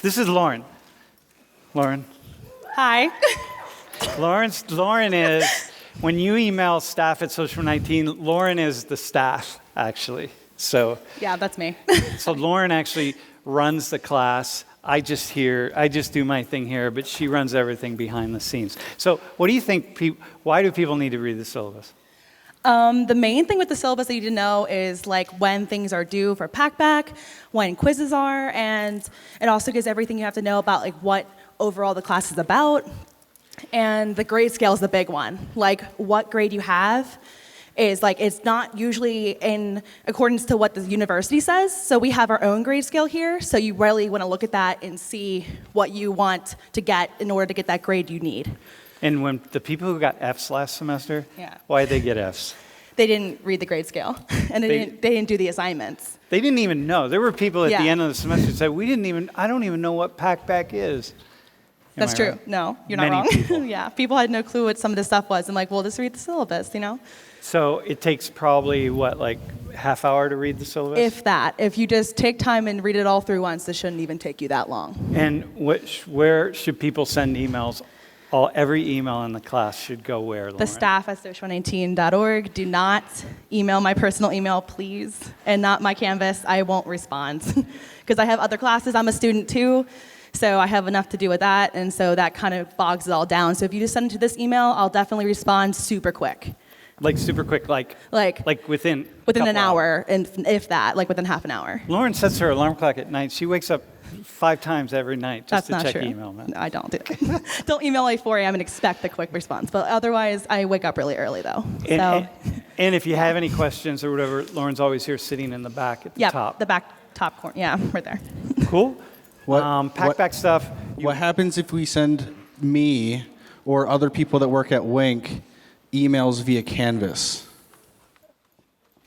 This is Lauren. Lauren. Hi. Lauren is, when you email staff at Social19, Lauren is the staff, actually. So Yeah, that's me. so Lauren actually runs the class. I just do my thing here, but she runs everything behind the scenes. So what do you think, why do people need to read the syllabus? The main thing with the syllabus that you need to know is like when things are due for packback, when quizzes are, and it also gives everything you have to know about like what overall the class is about. And the grade scale is the big one. Like what grade you have is like, it's not usually in accordance to what the university says. So we have our own grade scale here. So you really want to look at that and see what you want to get in order to get that grade you need. And when the people who got Fs last semester, Yeah. why did they get Fs? They didn't read the grade scale, and they didn't do the assignments. They didn't even know. There were people at Yeah. the end of the semester who said, I don't even know what packback is. That's true. Right? No, you're not Many wrong. people. Yeah, people had no clue what some of this stuff was. I'm like, well, just read the syllabus, you know? So it takes probably, half hour to read the syllabus? If that. If you just take time and read it all through once, this shouldn't even take you that long. And where should people send emails? Every email in the class should go where, Lauren? The staff at social19.org. Do not email my personal email, please, and not my Canvas. I won't respond because I have other classes. I'm a student too, so I have enough to do with that, and so that kind of bogs it all down. So if you just send it to this email, I'll definitely respond super quick. Like super quick, like within an hour, and if that, like within half an hour. Lauren sets her alarm clock at night. She wakes up 5 times every night just That's to not check true. email, man. No, I don't. Don't email at 4 a.m. and expect a quick response. But otherwise, I wake up really early, though. And if you have any questions or whatever, Lauren's always here sitting in the back at the top. The back top corner. Yeah, right there. Cool. Packback stuff. What happens if we send me or other people that work at Wink emails via Canvas?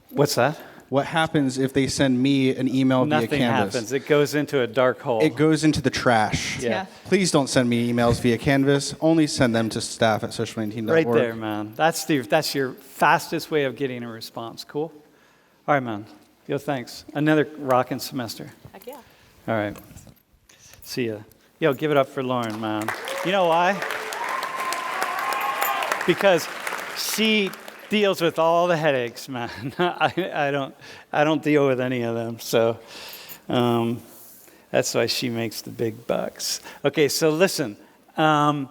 What's that? What happens if they send me an email via Canvas? Nothing happens. It goes into a dark hole. It goes into the trash. Yeah. Please don't send me emails via Canvas. Only send them to staff at social19.org. Right there, man. That's your fastest way of getting a response. Cool? All right, man. Yo, thanks. Another rocking semester. Heck yeah. All right. See ya. Yo, give it up for Lauren, man. You know why? Because she deals with all the headaches, man. I don't deal with any of them. So that's why she makes the big bucks. Okay, so listen. We're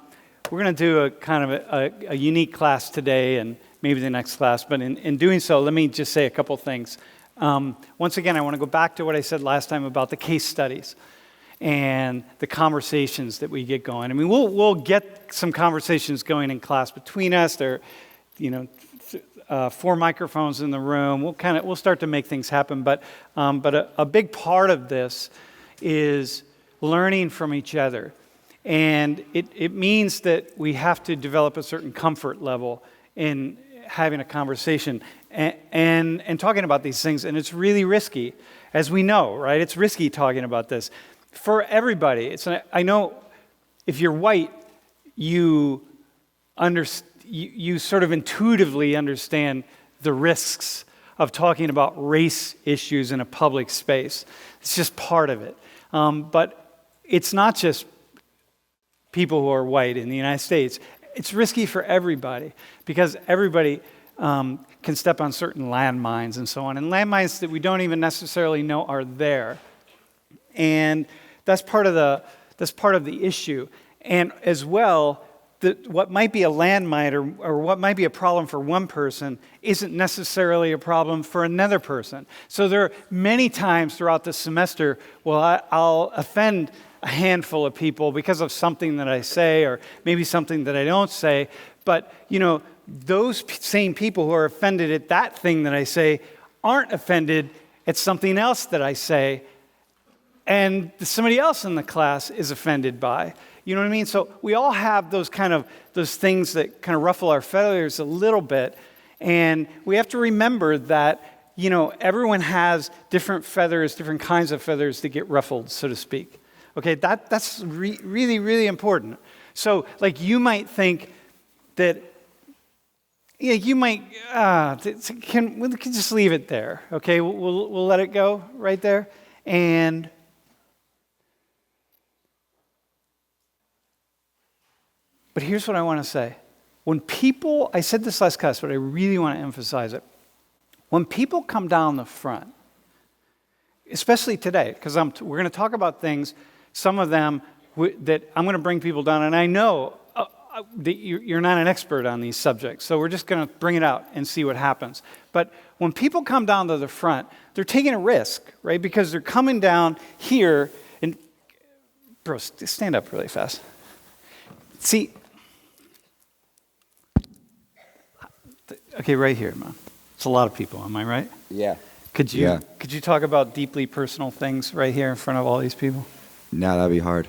going to do a kind of a unique class today and maybe the next class. But in doing so, let me just say a couple things. Once again, I want to go back to what I said last time about the case studies and the conversations that we get going. I mean, we'll get some conversations going in class between us. There, 4 microphones in the room. We'll start to make things happen. But a big part of this is learning from each other, and it means that we have to develop a certain comfort level in having a conversation and talking about these things. And it's really risky, as we know, right? It's risky talking about this for everybody. I know if you're white, you sort of intuitively understand the risks of talking about race issues in a public space. It's just part of it. But it's not just people who are white in the United States. It's risky for everybody because everybody can step on certain landmines and so on, and landmines that we don't even necessarily know are there. And that's part of the issue. And as well, what might be a landmine or what might be a problem for one person isn't necessarily a problem for another person. So there are many times throughout the semester, I'll offend a handful of people because of something that I say or maybe something that I don't say. But, those same people who are offended at that thing that I say aren't offended at something else that I say and somebody else in the class is offended by. You know what I mean? So we all have those things that kind of ruffle our feathers a little bit. And we have to remember that, everyone has different feathers, different kinds of feathers that get ruffled, so to speak. Okay, that's really, really important. So, you might think that, you might, we can just leave it there. Okay, we'll let it go right there. And But here's what I want to say. When people, I said this last class, but I really want to emphasize it. When people come down the front, especially today, because we're going to talk about things, some of them that I'm going to bring people down, and I know that you're not an expert on these subjects, so we're just going to bring it out and see what happens. But when people come down to the front, they're taking a risk, right? Because they're coming down here, and bro, stand up really fast. See, okay, right here, man. It's a lot of people, am I right? Yeah. Could you talk about deeply personal things right here in front of all these people? No, that'd be hard.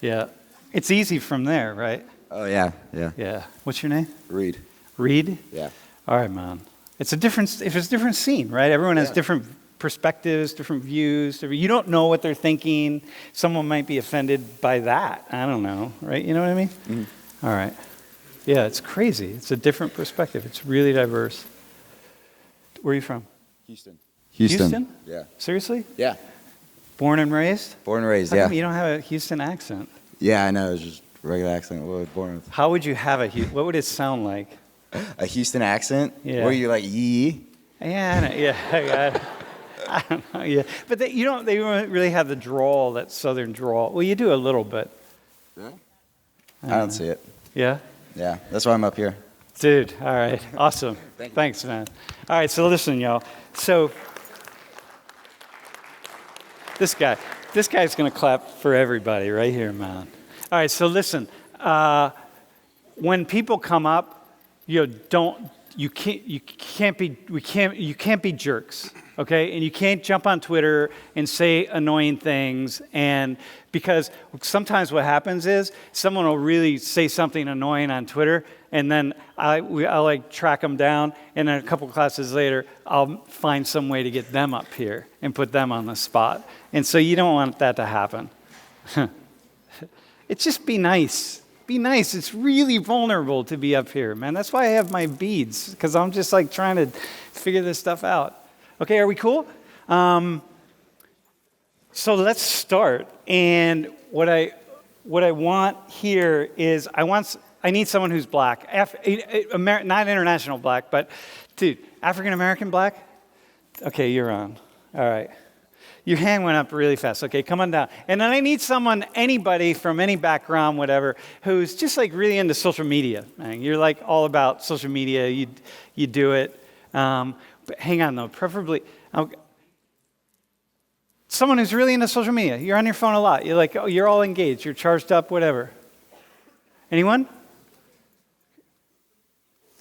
Yeah. It's easy from there, right? Oh, yeah. Yeah. What's your name? Reed. Reed? Yeah. All right, man. It's a different scene, right? Everyone has different perspectives, different views. You don't know what they're thinking. Someone might be offended by that. I don't know, right? You know what I mean? Mm-hmm. All right. Yeah, it's crazy. It's a different perspective. It's really diverse. Where are you from? Houston. Yeah. Seriously? Yeah. Born and raised? Born and raised, How yeah. come you don't have a Houston accent? Yeah, I know. It's just regular accent. What was born with? How would you have what would it sound like? A Houston accent? Yeah. Were you like, yee? Yeah, I don't know, yeah. But they don't really have the drawl, that southern drawl. Well, you do a little bit. Yeah? I don't see it. Yeah? Yeah, that's why I'm up here. Dude, all right. Awesome. Thanks, man. All right, so listen, y'all. So this guy's going to clap for everybody right here, man. All right, so listen. When people come up, you can't be jerks, okay? And you can't jump on Twitter and say annoying things, and because sometimes what happens is someone will really say something annoying on Twitter, and then I'll like track them down, and then a couple classes later, I'll find some way to get them up here and put them on the spot. And so you don't want that to happen. It's just be nice. Be nice. It's really vulnerable to be up here, man. That's why I have my beads, because I'm just like trying to figure this stuff out. Okay, are we cool? So let's start. And what I want here is I need someone who's black, not international black, but dude, African American black. Okay, you're on. All right. Your hand went up really fast. Okay, come on down. And then I need anybody from any background, whatever, who's just like really into social media. Man. You're like all about social media. You do it. But hang on though, preferably someone who's really into social media. You're on your phone a lot. You're like, oh, you're all engaged. You're charged up, whatever. Anyone?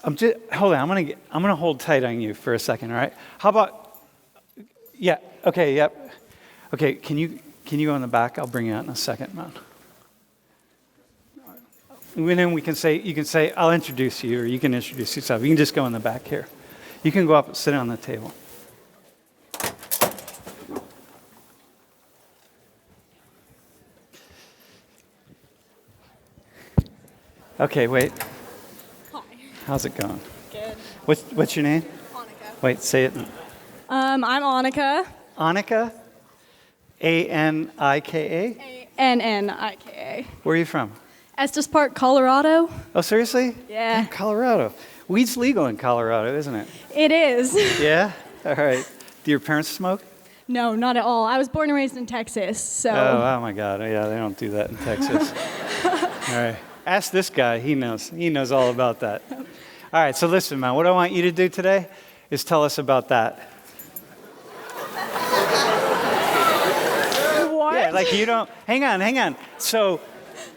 Hold on. I'm gonna hold tight on you for a second. All right. How about? Yeah. Okay. Yep. Okay. Can you go in the back? I'll bring you out in a second, man. And then you can say, I'll introduce you, or you can introduce yourself. You can just go in the back here. You can go up and sit on the table. Okay, wait. Hi. How's it going? Good. What's your name? Annika. Wait, say it. I'm Annika. Annika? A-N-I-K-A? A-N-N-I-K-A. Where are you from? Estes Park, Colorado. Oh, seriously? Yeah. Damn, Colorado. Weed's legal in Colorado, isn't it? It is. Yeah? All right. Do your parents smoke? No, not at all. I was born and raised in Texas, so. Oh my God. Yeah, they don't do that in Texas. All right. Ask this guy. He knows. He knows all about that. All right. So listen, man. What I want you to do today is tell us about that. What? Yeah, like you don't. Hang on. So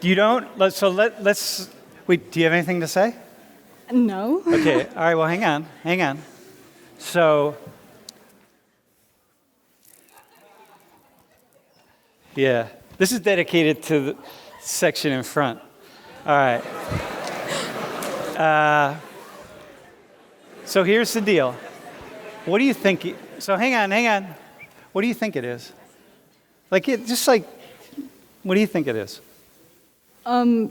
you don't. Let's. Wait. Do you have anything to say? No. Okay. All right. Well, hang on. So. Yeah. This is dedicated to the section in front. All right. So here's the deal. What do you think? So hang on. What do you think it is? What do you think it is?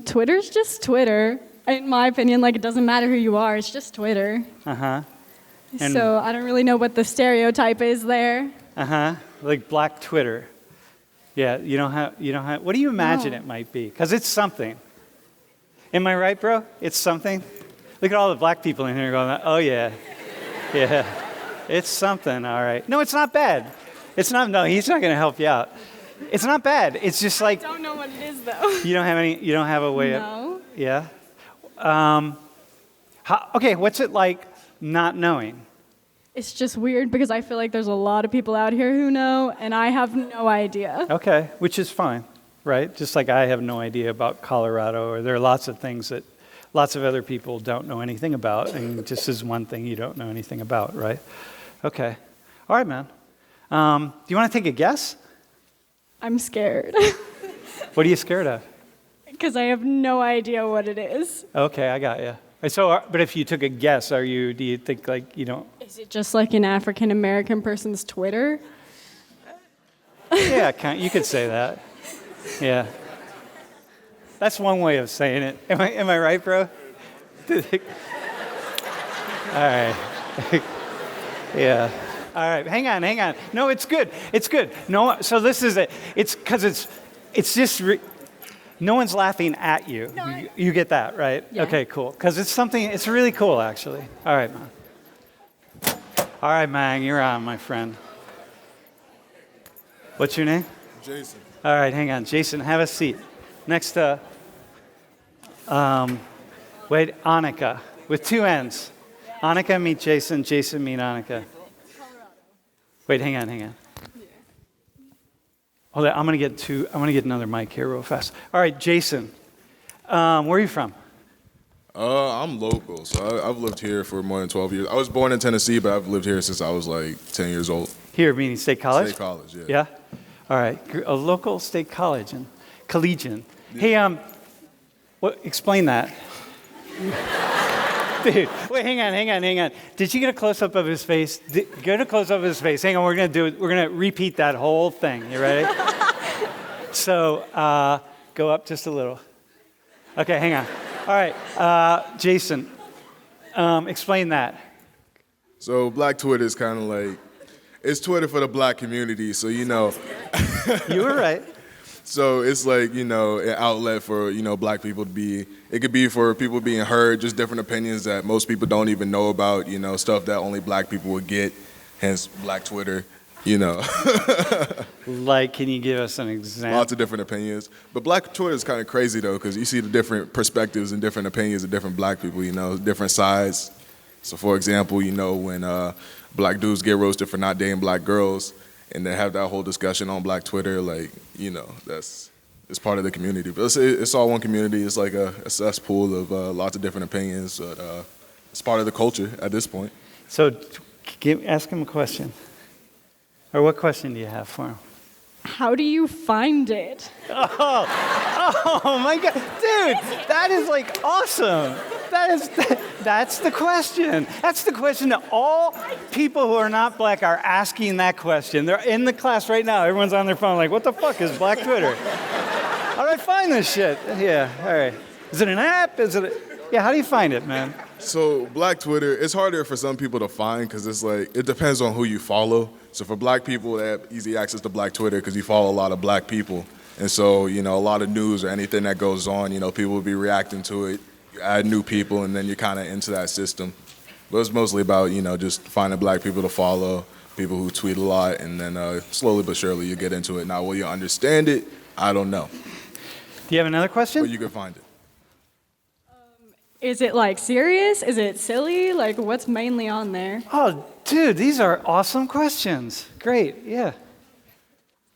Twitter's just Twitter. In my opinion, like, it doesn't matter who you are. It's just Twitter. Uh-huh. So I don't really know what the stereotype is there. Uh-huh. Like black Twitter. Yeah, you don't have, what do you imagine it might be? Because it's something. Am I right, bro? It's something. Look at all the black people in here going, oh, yeah. Yeah. It's something, all right. No, it's not bad. It's not, no, he's not going to help you out. It's not bad. It's just like. I don't know what it is, though. You don't have a way of. No. Yeah? Okay, what's it like not knowing? It's just weird because I feel like there's a lot of people out here who know, and I have no idea. Okay, which is fine, right? Just like I have no idea about Colorado, or there are lots of things that lots of other people don't know anything about, and just is one thing you don't know anything about, right? Okay. All right, man. Do you want to take a guess? I'm scared What are you scared of? because I have no idea what it is. Okay, I got you. So, but if you took a guess, do you think like you don't? Is it just like an African American person's Twitter? Yeah, you could say that. Yeah. That's one way of saying it. Am I right, bro? All right. Yeah. All right. Hang on. No, it's good. It's good. No. So this is it. It's because it's just. No one's laughing at you. No, You get that, right? Yeah. Okay, cool. Because it's really cool, actually. All right, man. All right, man, you're on, my friend. What's your name? Jason. All right, hang on. Jason, have a seat. Next to, Annika, with two N's. Annika, meet Jason. Jason, meet Annika. Wait, hang on. Hold on, I'm gonna get another mic here real fast. All right, Jason, where are you from? I'm local, so I've lived here for more than 12 years. I was born in Tennessee, but I've lived here since I was like 10 years old. Here, meaning State College? State College, yeah. Yeah? All right, a local state college and collegian. Yeah. Hey, explain that. Dude, wait, hang on. Did you get a close-up of his face? Get a close-up of his face. Hang on, we're gonna repeat that whole thing. You ready? So, go up just a little. Okay, hang on. All right, Jason, explain that. So Black Twitter is kind of like, it's Twitter for the black community, so you know. You were right. So it's like, an outlet for, black people to be, it could be for people being heard, just different opinions that most people don't even know about, stuff that only black people would get, hence Black Twitter, Like, can you give us an example? Lots of different opinions. But Black Twitter is kind of crazy, though, because you see the different perspectives and different opinions of different black people, different sides. So, for example, when black dudes get roasted for not dating black girls, and they have that whole discussion on Black Twitter, it's part of the community. But it's all one community. It's like a cesspool of lots of different opinions. But it's part of the culture at this point. So, ask him a question. Or what question do you have for him? How do you find it? Oh my God, dude, that is like awesome. That's the question. That's the question that all people who are not black are asking that question. They're in the class right now. Everyone's on their phone like, what the fuck is Black Twitter? How do I find this shit? Yeah, all right. Is it an app? Yeah, how do you find it, man? So Black Twitter, it's harder for some people to find because it's like, it depends on who you follow. So for black people, they have easy access to Black Twitter because you follow a lot of black people. And so, a lot of news or anything that goes on, people will be reacting to it. You add new people and then you're kind of into that system. But it's mostly about, just finding black people to follow, people who tweet a lot, and then slowly but surely you get into it. Now, will you understand it? I don't know. Do you have another question? But you can find it. Is it like serious? Is it silly? Like what's mainly on there? Oh, dude, these are awesome questions. Great, yeah.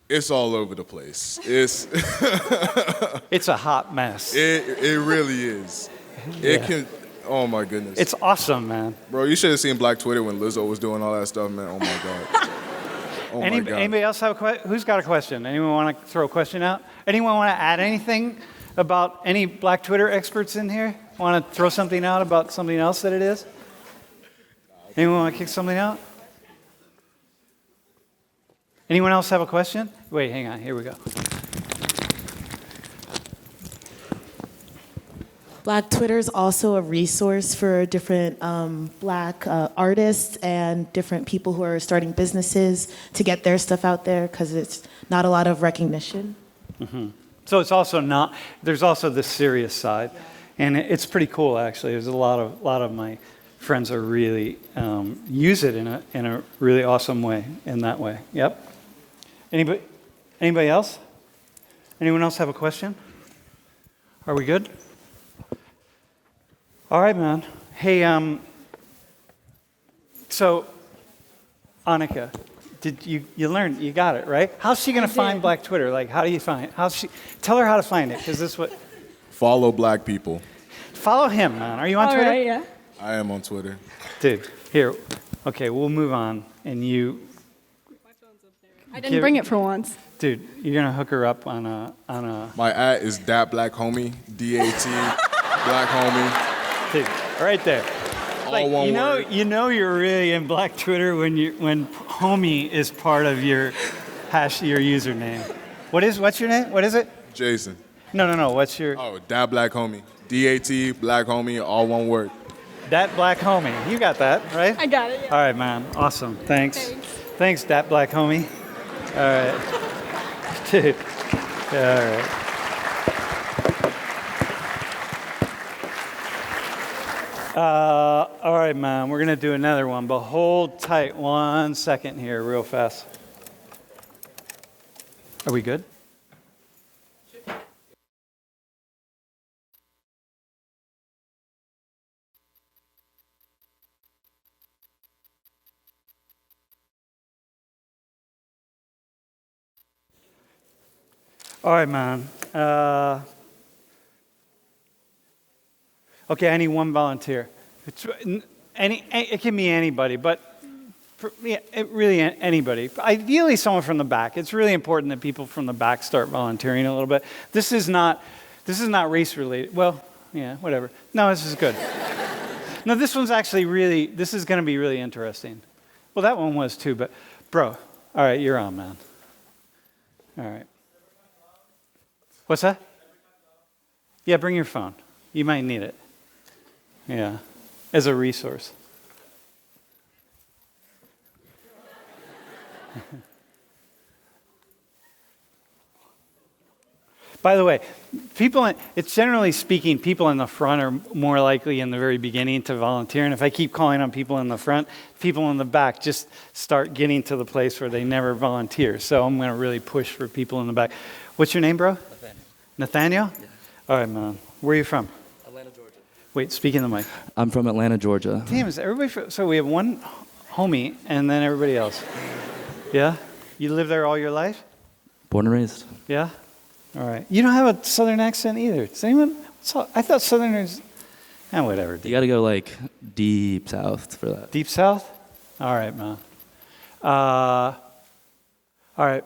It's all over the place. It's It's a hot mess. it really is. It can. Oh my goodness. It's awesome, man. Bro, you should have seen Black Twitter when Lizzo was doing all that stuff, man. Oh my God. Oh my God. Anybody else have a question? Who's got a question? Anyone want to throw a question out? Anyone want to add anything about any Black Twitter experts in here? Want to throw something out about something else that it is? Anyone want to kick something out? Anyone else have a question? Wait, hang on. Here we go. Black Twitter is also a resource for different black artists and different people who are starting businesses to get their stuff out there because it's not a lot of recognition. Mm-hmm. So it's also not, there's also the serious side. And it's pretty cool, actually. There's a lot of my friends are really use it in a really awesome way, in that way. Yep. Anybody else? Anyone else have a question? Are we good? All right, man. Hey, so Annika, did you learned, you got it, right? How's she going to find Black Twitter? Like, how do you find it? Tell her how to find it, because this is what... Follow black people. Follow him, man. Are you on All Twitter? right, yeah. I am on Twitter. Dude, here. Okay, we'll move on, and you... I didn't bring it for once. Dude, you're going to hook her up on a... My @ is dat black homie, DAT black homie. Dude, right there. All one word. You know you're really in Black Twitter when homie is part of your username. What's your name? What is it? Jason. No. What's your... Oh, dat black homie. DAT black homie, all one word. Dat Black Homie. You got that, right? I got it, yeah. All right, man. Awesome. Thanks. Thanks, Dat Black Homie. All right. Dude. All right. All right, man. We're going to do another one, but hold tight 1 second here real fast. Are we good? All right, man. Okay, I need one volunteer. It can be anybody, but really anybody. Ideally, someone from the back. It's really important that people from the back start volunteering a little bit. This is not race related. Well, yeah, whatever. No, this is good. No, this one's actually this is going to be really interesting. Well, that one was too, but bro, all right, you're on, man. All right. What's that? Yeah, bring your phone. You might need it. Yeah, as a resource. By the way, it's generally speaking, people in the front are more likely in the very beginning to volunteer. And if I keep calling on people in the front, people in the back just start getting to the place where they never volunteer. So I'm going to really push for people in the back. What's your name, bro? Nathaniel? Yeah. All right, man. Where are you from? Atlanta, Georgia. Wait, speak in the mic. I'm from Atlanta, Georgia. Damn, is everybody so we have one homie and then everybody else. Yeah? You live there all your life? Born and raised. Yeah? All right. You don't have a southern accent either. Does anyone? I thought southerners... whatever. You got to go like deep south for that. Deep south? All right, man. All right.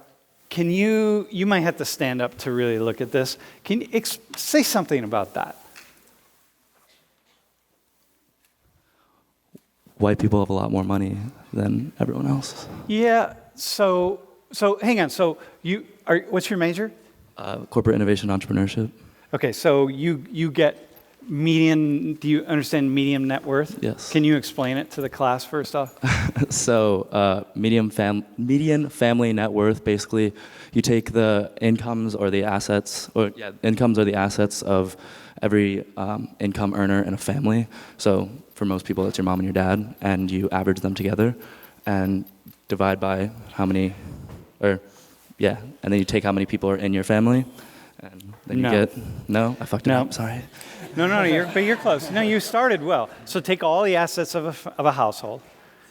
Can you might have to stand up to really look at this. Can you say something about that? White people have a lot more money than everyone else. Yeah. So hang on. So what's your major? Corporate innovation entrepreneurship. Okay. So you get median. Do you understand median net worth? Yes. Can you explain it to the class first off? So median family net worth, basically, you take the incomes or the assets, of every income earner in a family. So for most people, that's your mom and your dad, and you average them together and divide by how many, and then you take how many people are in your family, and then you get, I fucked it up, sorry. No, you're close. No, you started well. So take all the assets of a household,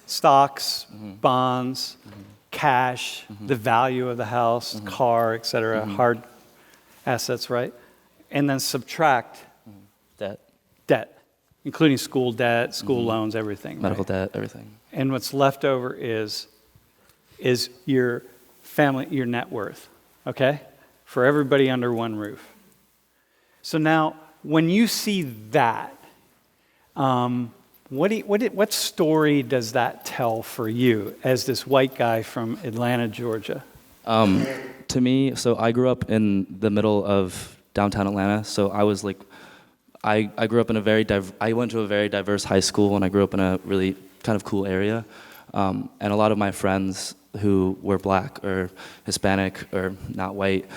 stocks, bonds, cash, the value of the house, car, etc., hard assets, right? And then subtract debt, including school debt, school loans, everything. Medical right? debt, everything. And what's left over is your family, your net worth, okay? For everybody under one roof. So now, when you see that, what story does that tell for you as this white guy from Atlanta, Georgia? To me, so I grew up in the middle of downtown Atlanta. So I was like, I grew up in I went to a very diverse high school, and I grew up in a really kind of cool area. And a lot of my friends who were black or Hispanic or not white,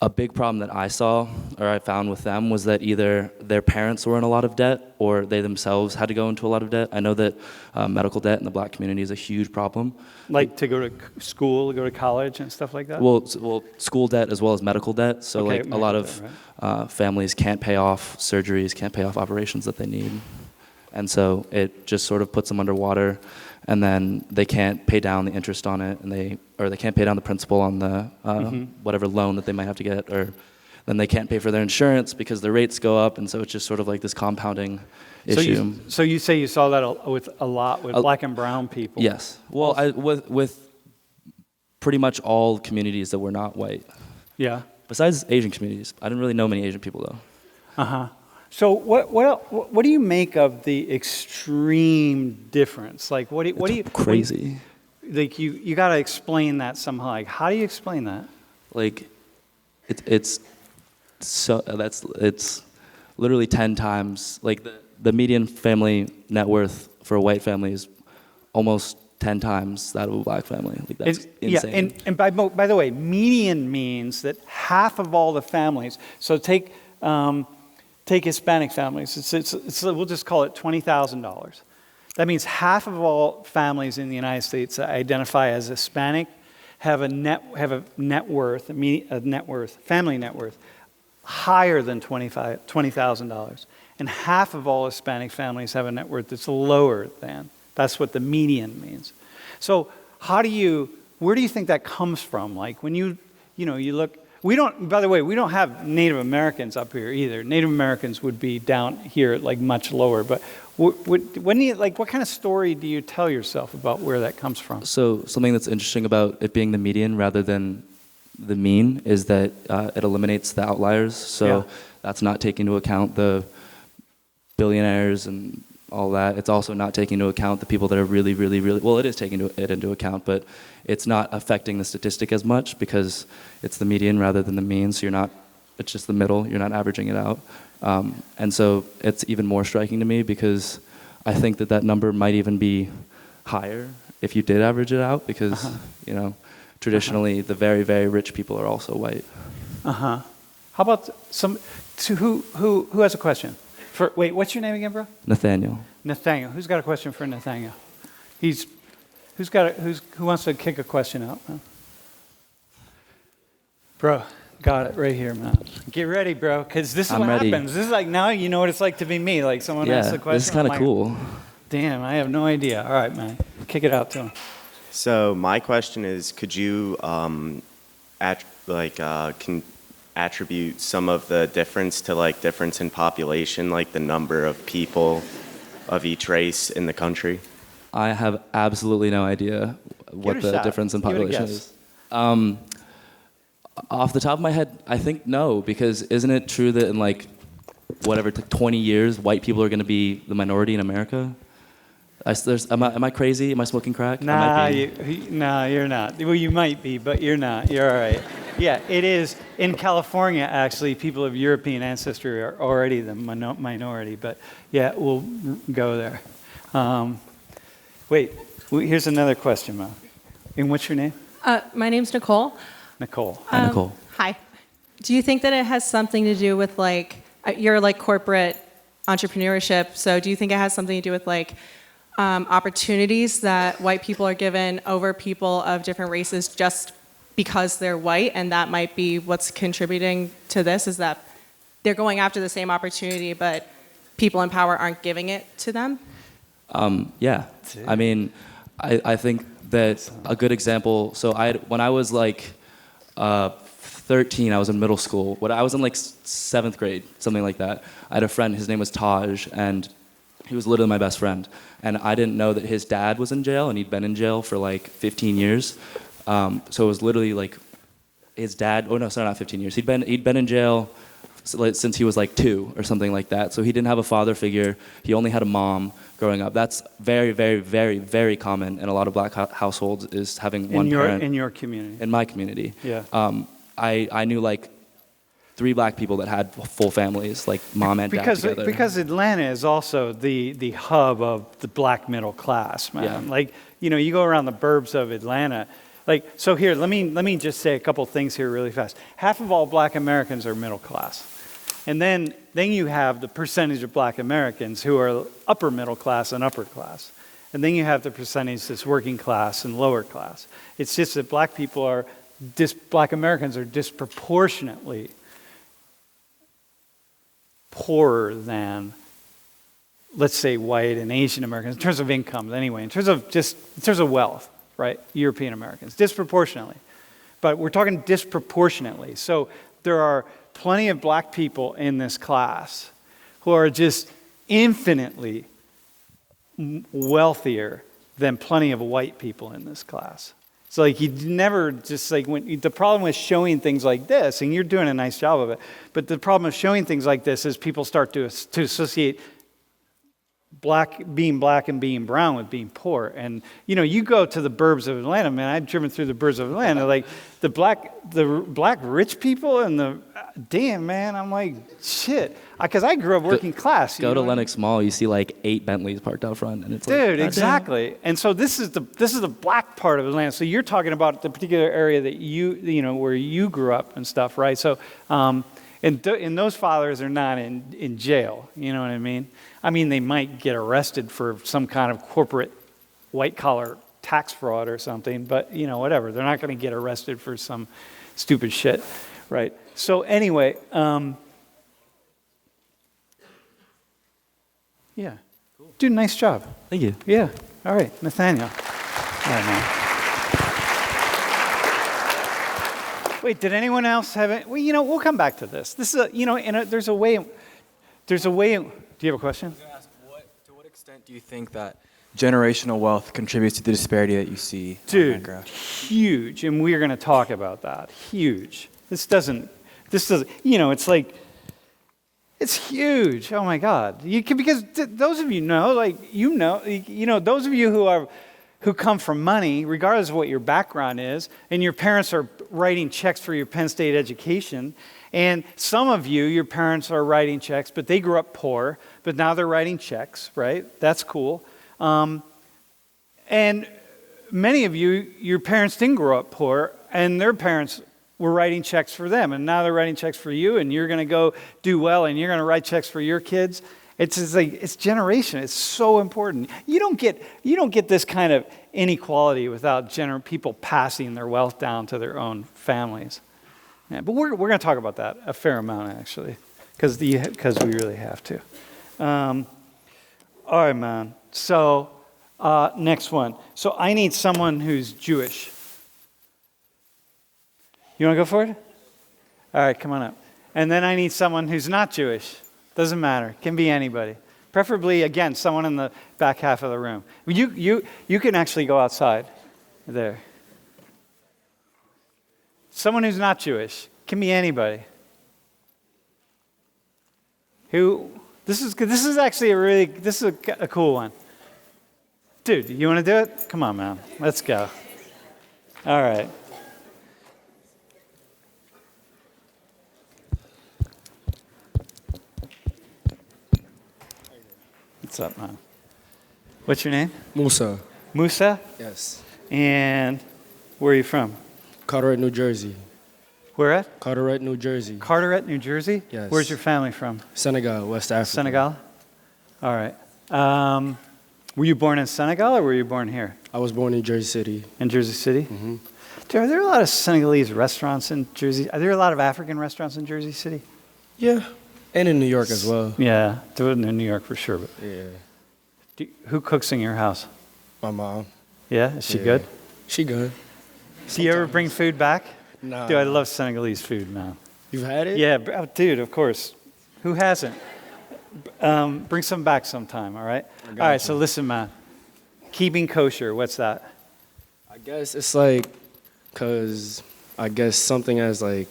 a big problem that I saw or I found with them was that either their parents were in a lot of debt or they themselves had to go into a lot of debt. I know that medical debt in the black community is a huge problem. Like to go to school, go to college and stuff like that? Well, school debt as well as medical debt. So Okay, like a lot of medical debt, families can't pay off surgeries, can't pay off operations that they need. And so it just sort of puts them underwater, and then they can't pay down the interest on it, and they can't pay down the principal on the whatever loan that they might have to get, or then they can't pay for their insurance because their rates go up, and so it's just sort of like this compounding issue. So you say you saw that a lot with black and brown people? Yes. Well, with pretty much all communities that were not white. Yeah. Besides Asian communities. I didn't really know many Asian people, though. Uh-huh. So what do you make of the extreme difference? Like what do you Crazy. Like you got to explain that somehow. Like how do you explain that? Like it's literally 10 times, like the median family net worth for a white family is almost 10 times that of a black family. Like that's insane. Yeah, and by the way, median means that half of all the families. So take Hispanic families. It's we'll just call it $20,000. That means half of all families in the United States that identify as Hispanic have a family net worth higher than $20,000, and half of all Hispanic families have a net worth that's lower than. That's what the median means. So where do you think that comes from? Like when you look. By the way, we don't have Native Americans up here either. Native Americans would be down here like much lower. But what kind of story do you tell yourself about where that comes from? So something that's interesting about it being the median rather than the mean is that it eliminates the outliers. So that's not taking into account the billionaires and all that. It's also not taking into account the people that are really, really, really, well, it is taking it into account, but it's not affecting the statistic as much because it's the median rather than the mean, so it's just the middle, you're not averaging it out. And so it's even more striking to me because I think that number might even be higher if you did average it out because, traditionally the very, very rich people are also white. Uh-huh. How about who has a question? Wait, what's your name again, bro? Nathaniel. Nathaniel. Who's got a question for Nathaniel? Who wants to kick a question out, man? Bro, got it right here, man. Get ready, bro, because this is I'm what ready. happens. This is like now you know what it's like to be me. Like someone asks a question. This is kind of cool. Damn, I have no idea. All right, man. Kick it out to him. So my question is, could you attribute some of the difference to difference in population, like the number of people of each race in the country? I have absolutely no idea what the difference in population is. Off the top of my head, I think no, because isn't it true that in 20 years, white people are going to be the minority in America? Am I crazy? Am I smoking crack? Nah, you're not. Well, you might be, but you're not. You're all right. Yeah, it is. In California, actually, people of European ancestry are already the minority. But yeah, we'll go there. Wait, here's another question, Mo. And what's your name? My name's Nicole. Nicole. Hi, Nicole. Hi. Do you think that it has something to do with your corporate entrepreneurship? So do you think it has something to do with opportunities that white people are given over people of different races just because they're white, and that might be what's contributing to this? Is that they're going after the same opportunity, but people in power aren't giving it to them? Yeah. I mean, I think that a good example. So when I was 13, I was in middle school. When I was in 7th grade, something like that. I had a friend. His name was Taj, and he was literally my best friend. And I didn't know that his dad was in jail, and he'd been in jail for 15 years. So it was literally his dad. Oh no, sorry, not 15 years. He'd been in jail since he was 2 or something like that. So he didn't have a father figure. He only had a mom growing up. That's very, very, very, very common in a lot of black households, is having one parent. In your community. In my community. Yeah. I knew 3 black people that had full families, mom and dad together. Because Atlanta is also the hub of the black middle class, man. Yeah. You go around the burbs of Atlanta, Like, so here, let me just say a couple things here really fast. Half of all black Americans are middle class. And then you have the percentage of black Americans who are upper middle class and upper class. And then you have the percentage that's working class and lower class. It's just that black Americans are disproportionately poorer than, let's say, white and Asian Americans, in terms of incomes anyway, in terms of wealth, right? European Americans, disproportionately. But we're talking disproportionately. So there are plenty of black people in this class who are just infinitely wealthier than plenty of white people in this class. So like you never just like the problem with showing things like this, and you're doing a nice job of it, but the problem with showing things like this is people start to associate being black and being brown with being poor. And you go to the burbs of Atlanta, man. I've driven through the burbs of Atlanta, like the black rich people and the damn, man. I'm like, shit, because I grew up working class. Go to Lenox Mall, you see like 8 Bentleys parked out front, and it's dude, exactly. And so this is the black part of Atlanta. So you're talking about the particular area that where you grew up and stuff, right? So and those fathers are not in jail. You know what I mean? I mean, they might get arrested for some kind of corporate white-collar tax fraud or something, but, whatever. They're not going to get arrested for some stupid shit, right? So anyway, yeah. Cool. Dude, nice job. Thank you. Yeah. All right, Nathaniel. All right, man. Wait, did anyone else have it? Well, we'll come back to this. This is there's a way. Do you have a question? I was going to ask, to what extent do you think that generational wealth contributes to the disparity that you see on that graph? Huge, and we're going to talk about that. Huge. This doesn't, it's like, it's huge. Oh my God. Because those of you know, those of you who come from money, regardless of what your background is, and your parents are writing checks for your Penn State education, and some of you, your parents are writing checks, but they grew up poor, but now they're writing checks, right? That's cool. And many of you, your parents didn't grow up poor, and their parents were writing checks for them, and now they're writing checks for you, and you're going to go do well, and you're going to write checks for your kids. It's generation. It's so important. You don't get this kind of inequality without people passing their wealth down to their own families. Yeah, but we're going to talk about that a fair amount, actually, because we really have to. All right, man. So next one. So I need someone who's Jewish. You want to go for it? All right, come on up. And then I need someone who's not Jewish. Doesn't matter. Can be anybody. Preferably, again, someone in the back half of the room. You can actually go outside there. Someone who's not Jewish. Can be anybody. This is actually a cool one. Dude, you want to do it? Come on, man. Let's go. All right. What's up, man? What's your name? Musa. Musa? Yes. And where are you from? Carteret, New Jersey. Where at? Carteret, New Jersey. Carteret, New Jersey? Yes. Where's your family from? Senegal, West Africa. Senegal? All right. Were you born in Senegal or were you born here? I was born in Jersey City. In Jersey City? Mm-hmm. Dude, are there a lot of Senegalese restaurants in Jersey? Are there a lot of African restaurants in Jersey City? Yeah. And in New York as well. Yeah, in New York for sure. But yeah. Who cooks in your house? My mom. Yeah? Is she good? She good. Do you ever bring food back? No. Dude, I love Senegalese food, man. You've had it? Yeah, dude, of course. Who hasn't? Bring some back sometime, all right? All right, so listen, man. Keeping kosher, what's that? I guess it's like, because I guess something as like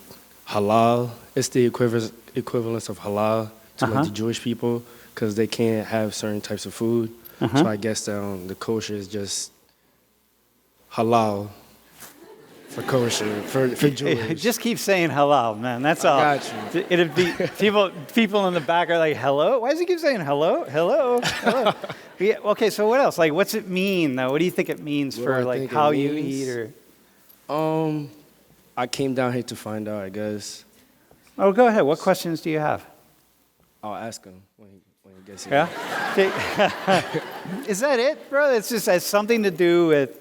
halal, it's the equivalence of halal to like the Jewish people, because they can't have certain types of food. So I guess the kosher is just halal for kosher, for Jewish. Just keep saying halal, man. That's all. I got you. It'd be people in the back are like, hello? Why does he keep saying hello? Hello? Hello? Yeah, okay, so what else? Like, what's it mean, though? What do you think it means for, like, how you eat or... I came down here to find out, I guess. Oh, go ahead. What questions do you have? I'll ask him when he gets here. Yeah? Is that it, bro? It just has something to do with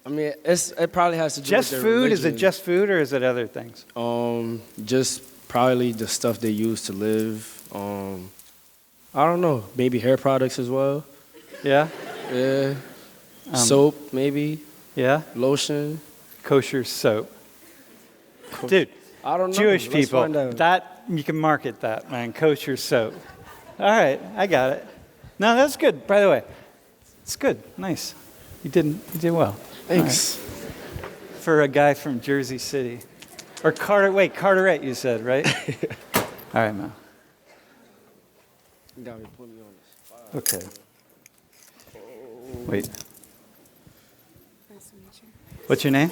I mean, it probably has to do just with food? their Is it religion. just food or is it other things? Just probably the stuff they use to live. I don't know. Maybe hair products as well. Yeah? Yeah. Soap, maybe. Yeah? Lotion. Kosher soap. Dude, I don't know. Jewish Let's people, find out. that, you can market that, man. Kosher soap. All right, I got it. No, that's good, by the way. It's good, nice. You did well. Thanks. All right. For a guy from Jersey City. Or Carteret, you said, right? All right, man. You got me put me on the spot. Okay. Wait. What's your name?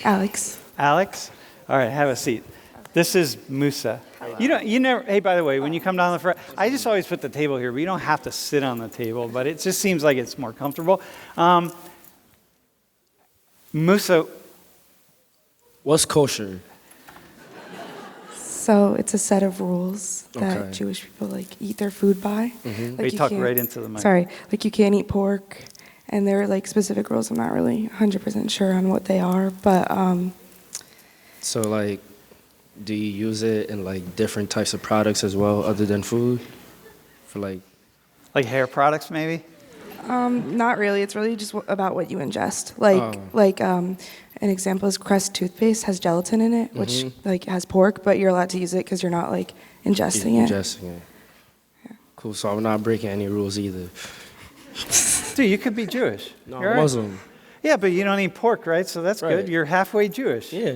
Alex. Alex? All right, have a seat. This is Musa. You never, hey, by the way, when you come down the front, I just always put the table here, but you don't have to sit on the table, but it just seems like it's more comfortable. Musa. What's kosher? So it's a set of rules that Okay. Jewish people like eat their food by. Mm-hmm. Wait, you talk can't- right into the mic. Sorry, like you can't eat pork, and there are like specific rules. I'm not really 100% sure on what they are, but So, like, do you use it in, like, different types of products as well other than food? For, like hair products, maybe? not really. It's really just about what you ingest. Like an example is Crest toothpaste has gelatin in it, which like has pork, but you're allowed to use it because you're not like ingesting it. Ingesting it. Cool, so I'm not breaking any rules either. Dude, you could be Jewish. No, You're I'm right. Muslim. Yeah, but you don't eat pork, right? So that's Right. good. You're halfway Jewish. Yeah.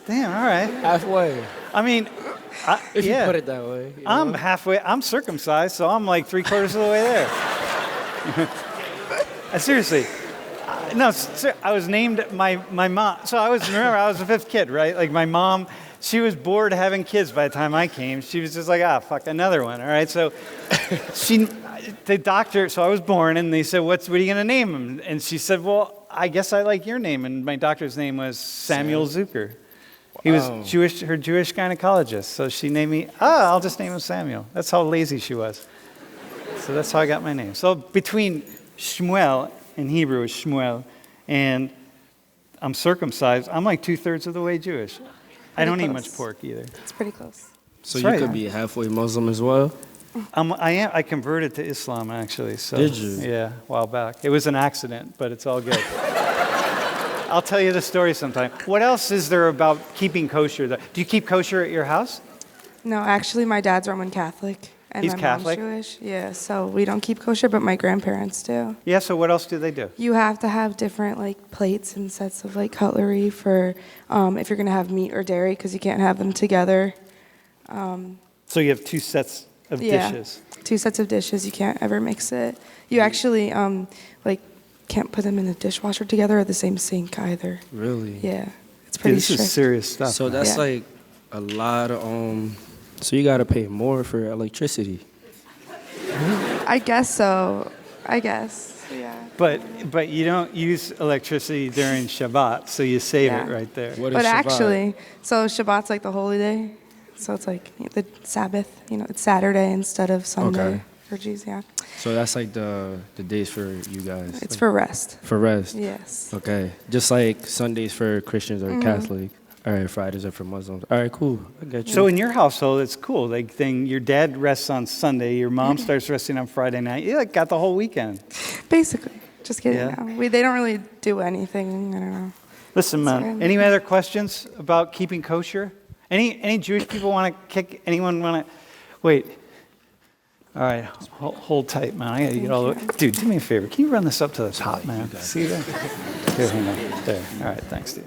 Damn, all right. Halfway. I mean, If yeah. you put it that way. you I'm know? halfway. I'm circumcised, so I'm like 3/4 of the way there. Seriously. No, I was named my mom. So I was the fifth kid, right? Like my mom, she was bored having kids by the time I came. She was just like, fuck, another one, all right? So the doctor, so I was born, and they said, what are you going to name him? And she said, well, I guess I like your name. And my doctor's name was Samuel Zucker. He was Jewish, her Jewish gynecologist. So she named me, I'll just name him Samuel. That's how lazy she was. So that's how I got my name. So between Shmuel, in Hebrew is Shmuel, and I'm circumcised, I'm like 2/3 of the way Jewish. I don't eat much pork either. It's pretty close. So That's you right. could be halfway Muslim as well? I converted to Islam, actually. So, Did you? Yeah, a while back. It was an accident, but it's all good. I'll tell you the story sometime. What else is there about keeping kosher? Do you keep kosher at your house? No, actually, my dad's Roman Catholic. And He's my Catholic? mom's Jewish. Yeah, so we don't keep kosher, but my grandparents do. Yeah, so what else do they do? You have to have different like plates and sets of like cutlery for if you're gonna have meat or dairy, because you can't have them together. So you have two sets of dishes. 2 sets of dishes. You can't ever mix it. You actually like can't put them in the dishwasher together or the same sink either. Really? Yeah, it's pretty Dude, this strict. is serious stuff. So man. that's Yeah. like a lot of so you gotta pay more for electricity. I guess so. I guess. Yeah. But you don't use electricity during Shabbat, so you save it Yeah. right there. What is But Shabbat? actually, so Shabbat's like the holy day. So it's like the Sabbath, it's Saturday instead of Sunday Okay. for Jews, yeah. So that's like the days for you guys. It's for rest. For rest. Yes. Okay. Just like Sundays for Christians or Catholic. All right, Fridays are for Muslims. All right, cool. I get you. So in your household, it's cool. Like, your dad rests on Sunday, your mom starts resting on Friday night. You like got the whole weekend. Basically. Just kidding. Yeah. No. They don't really do anything. I don't know. Listen, man. Sorry. Any other questions about keeping kosher? Any Jewish people want to kick? Anyone want to? Wait. All right, hold tight, man. I gotta get all the. Dude, do me a favor. Can you run this up to the top, man? See that? Here, hang on. There. All right, thanks, dude.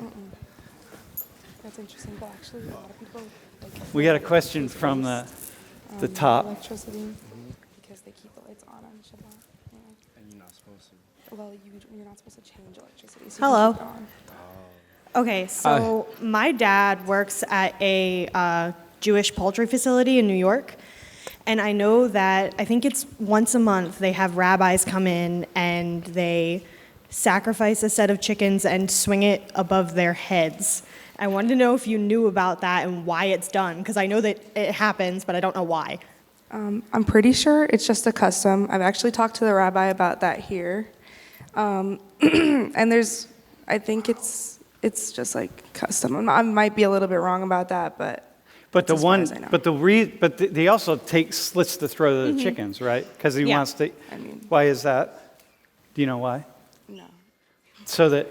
That's interesting, but actually a lot of people We got a question from the top. electricity because they keep the lights on Shabbat. Yeah. And you're not supposed to. Well, you're not supposed to change electricity. So Hello. You keep it on. Okay, so my dad works at a Jewish poultry facility in New York, and I know that I think it's once a month they have rabbis come in and they sacrifice a set of chickens and swing it above their heads. I wanted to know if you knew about that and why it's done, because I know that it happens, but I don't know why. I'm pretty sure it's just a custom. I've actually talked to the rabbi about that here. And I think it's just like custom. I might be a little bit wrong about that, but But that's as far as I know. they also slits the throat of the chickens, right? Because he wants to. Why is that? Do you know why? No. So that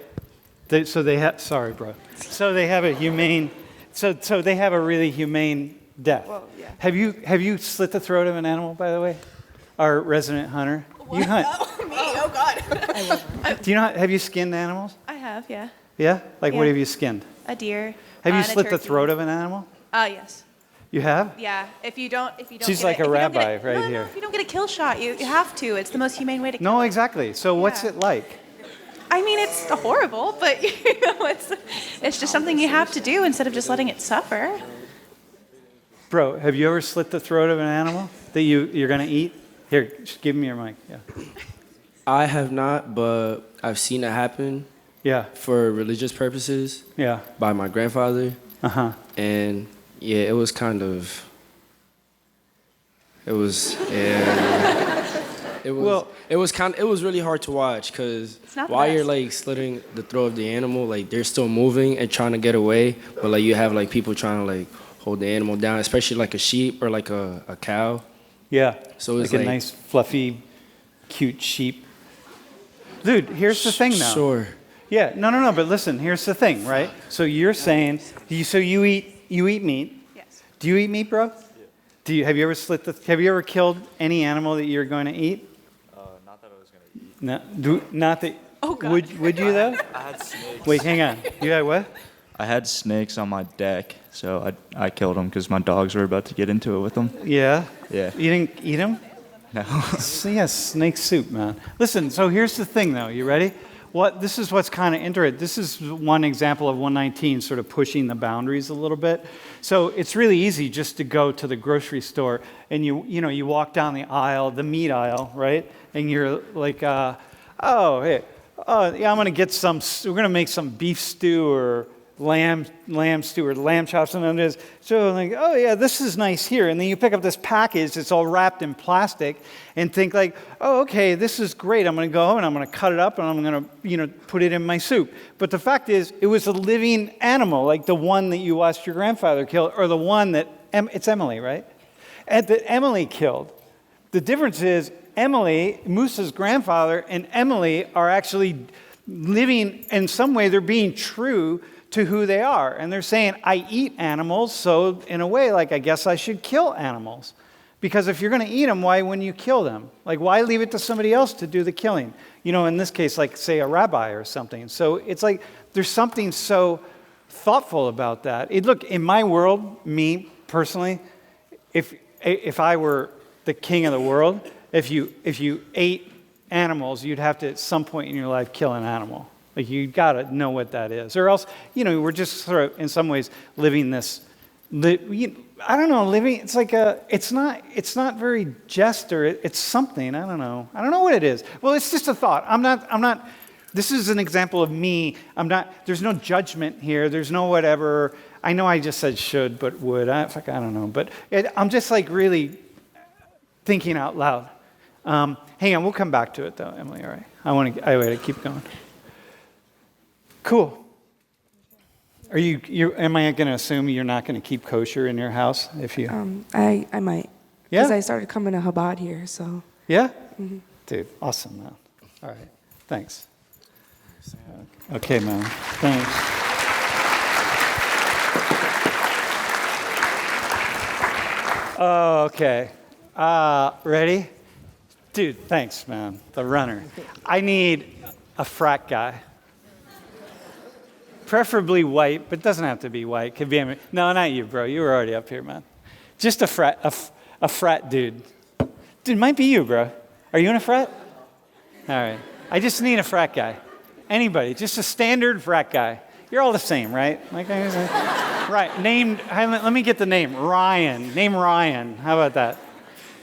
they have. Sorry, bro. So they have a humane. So they have a really humane death. Well, yeah. Have you slit the throat of an animal, by the way? Our resident hunter. You hunt. Me? Oh God. Do you know? Have you skinned animals? I have, yeah. Yeah. Like what Yeah. have you skinned? A deer. Have you and a slit the turkey. throat of an animal? Yes. You have? Yeah. If you don't She's get like it, a if you don't get rabbi it- right no, here. If you don't get a kill shot, you have to. It's the most humane way to kill No, it. exactly. So what's Yeah. it like? I mean, it's horrible, but it's just something you have to do instead of just letting it suffer. Bro, have you ever slit the throat of an animal that you're going to eat? Here, just give me your mic. Yeah. I have not, but I've seen it happen. Yeah. For religious purposes. Yeah. By my grandfather. Uh-huh. And yeah, it was kind of. It was yeah. It was. Well, it was really hard to watch because not the while you're best. like slitting the throat of the animal, like they're still moving and trying to get away, but like you have like people trying to like hold the animal down, especially like a sheep or like a cow. Yeah. So it's like a nice, fluffy, cute sheep. Dude, here's the thing now. Sure. Yeah, no, but listen, here's the thing, right? So you're saying, you eat meat. Yes. Do you eat meat, bro? Yeah. Have you ever killed any animal that you're going to eat? Not that I was going to eat. Not that. Oh, God. Would you though? I had snakes. Wait, hang on. You had what? I had snakes on my deck, so I killed them because my dogs were about to get into it with them. Yeah. Yeah. You didn't eat them? No. Yeah, snake soup, man. Listen, so here's the thing, though. You ready? This is what's kind of interesting. This is one example of 119 sort of pushing the boundaries a little bit. So it's really easy just to go to the grocery store and you walk down the aisle, the meat aisle, right? And you're like, yeah, I'm going to get we're going to make some beef stew or lamb stew or lamb chops and it is. So like, oh yeah, this is nice here. And then you pick up this package that's all wrapped in plastic and think like, oh, okay, this is great. I'm going to go home and I'm going to cut it up and I'm going to, put it in my soup. But the fact is, it was a living animal, like the one that you watched your grandfather kill or the one that, it's Emily, right? And that Emily killed. The difference is Emily, Musa's grandfather, and Emily are actually living, in some way, they're being true to who they are. And they're saying, I eat animals, so in a way, like, I guess I should kill animals. Because if you're going to eat them, why wouldn't you kill them? Like, why leave it to somebody else to do the killing? In this case, like, say, a rabbi or something. So it's like, there's something so thoughtful about that. Look, in my world, me, personally, if I were the king of the world, if you ate animals, you'd have to, at some point in your life, kill an animal. Like, you got to know what that is. Or else, we're just sort of, in some ways, living this, I don't know, living, it's like it's not very just, or it's something, I don't know what it is. Well, it's just a thought. I'm not, this is an example of me. There's no judgment here. There's no whatever. I know I just said should, but would. I don't know. But I'm just like really thinking out loud. Hang on, we'll come back to it though, Emily, all right? I want to keep going. Cool. Are am I going to assume you're not going to keep kosher in your house if you? I might. Yeah. Because I started coming to Chabad here, so. Yeah. Mhm. Dude, awesome, man. All right, thanks. Okay, man. Thanks. Okay. Ready? Dude, thanks, man. The runner. I need a frat guy. Preferably white, but it doesn't have to be white. Could be. No, not you, bro. You were already up here, man. Just a frat dude. Dude, might be you, bro. Are you in a frat? All right. I just need a frat guy. Anybody, just a standard frat guy. You're all the same, right? Right. Named. Let me get the name. Ryan. Name Ryan. How about that?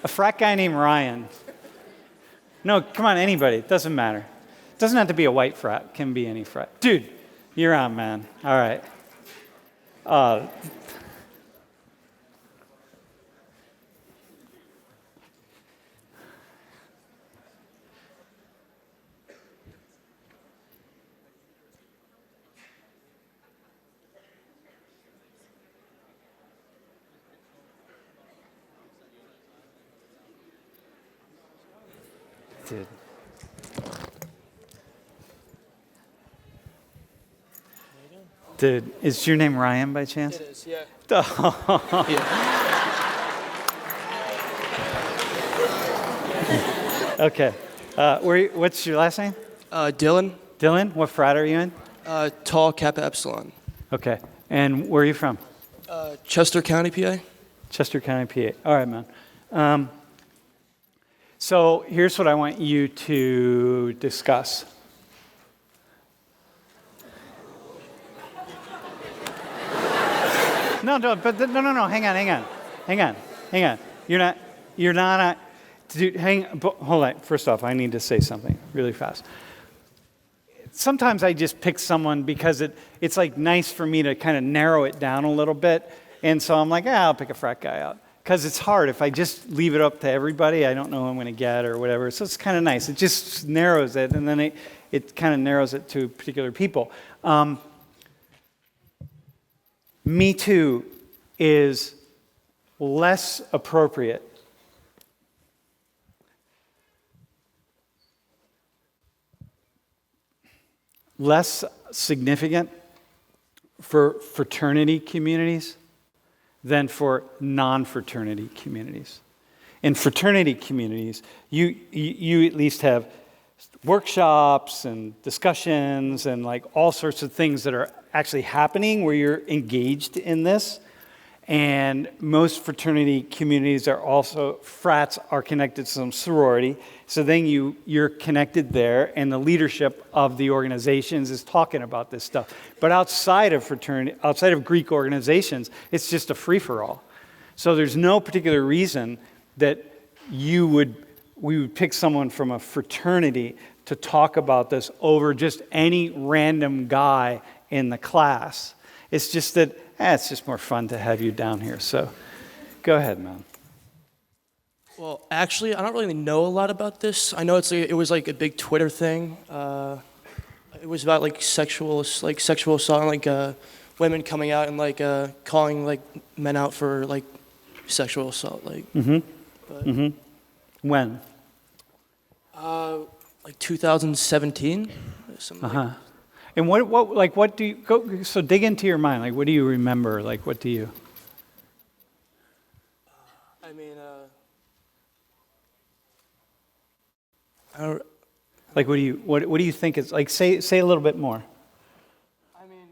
A frat guy named Ryan. No, come on, anybody. It doesn't matter. Doesn't have to be a white frat. Can be any frat. Dude, you're on, man. All right. Dude. Dude, is your name Ryan by chance? It is, yeah. Okay. What's your last name? Dylan. Dylan? What frat are you in? Tau Kappa Epsilon. Okay. And where are you from? Chester County, PA. Chester County, PA. All right, man. So here's what I want you to discuss. No, hang on. You're not dude, hold on. First off, I need to say something really fast. Sometimes I just pick someone because it's like nice for me to kind of narrow it down a little bit. And so I'm like, I'll pick a frat guy out. Because it's hard. If I just leave it up to everybody, I don't know who I'm going to get or whatever. So it's kind of nice. It just narrows it, and then it kind of narrows it to particular people. Me Too is less appropriate less significant for fraternity communities than for non-fraternity communities. In fraternity communities, you at least have workshops and discussions and like all sorts of things that are actually happening where you're engaged in this. And most fraternity communities are also, frats are connected to some sorority. So then you're connected there, and the leadership of the organizations is talking about this stuff. But outside of fraternity, outside of Greek organizations, it's just a free-for-all. So there's no particular reason that we would pick someone from a fraternity to talk about this over just any random guy in the class. It's just that it's just more fun to have you down here. So go ahead, man. Well, actually, I don't really know a lot about this. I know it was like a big Twitter thing. It was about like sexual assault, like women coming out and like calling like men out for like sexual assault, like. When? Like 2017. Something like that. And what do you go? So dig into your mind. Like, what do you remember? Like, what do you? I mean, like, what do you think is like? Say a little bit more. I mean,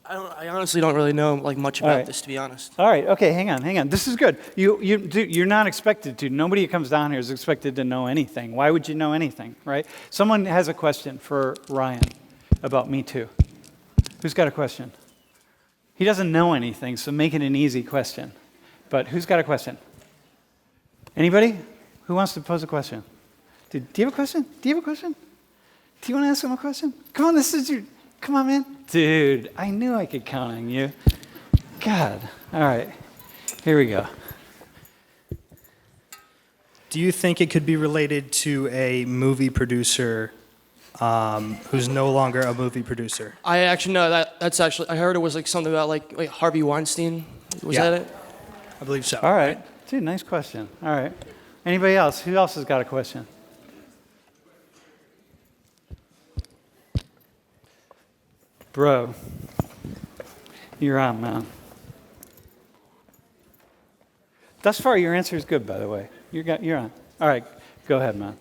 I honestly don't really know like much about this, to be honest. All right. Okay. Hang on. This is good. You're not expected to. Nobody who comes down here is expected to know anything. Why would you know anything, right? Someone has a question for Ryan about Me Too. Who's got a question? He doesn't know anything, so make it an easy question. But who's got a question? Anybody? Who wants to pose a question? Do you have a question? Do you have a question? Do you want to ask him a question? Come on, come on, man. Dude, I knew I could count on you. God. All right. Here we go. Do you think it could be related to a movie producer who's no longer a movie producer? I actually know that's actually, I heard it was like something about like Harvey Weinstein. Was that it? I believe so. All right. Dude, nice question. All right. Anybody else? Who else has got a question? Bro, you're on, man. Thus far, your answer is good, by the way. You're on. All right, go ahead, man.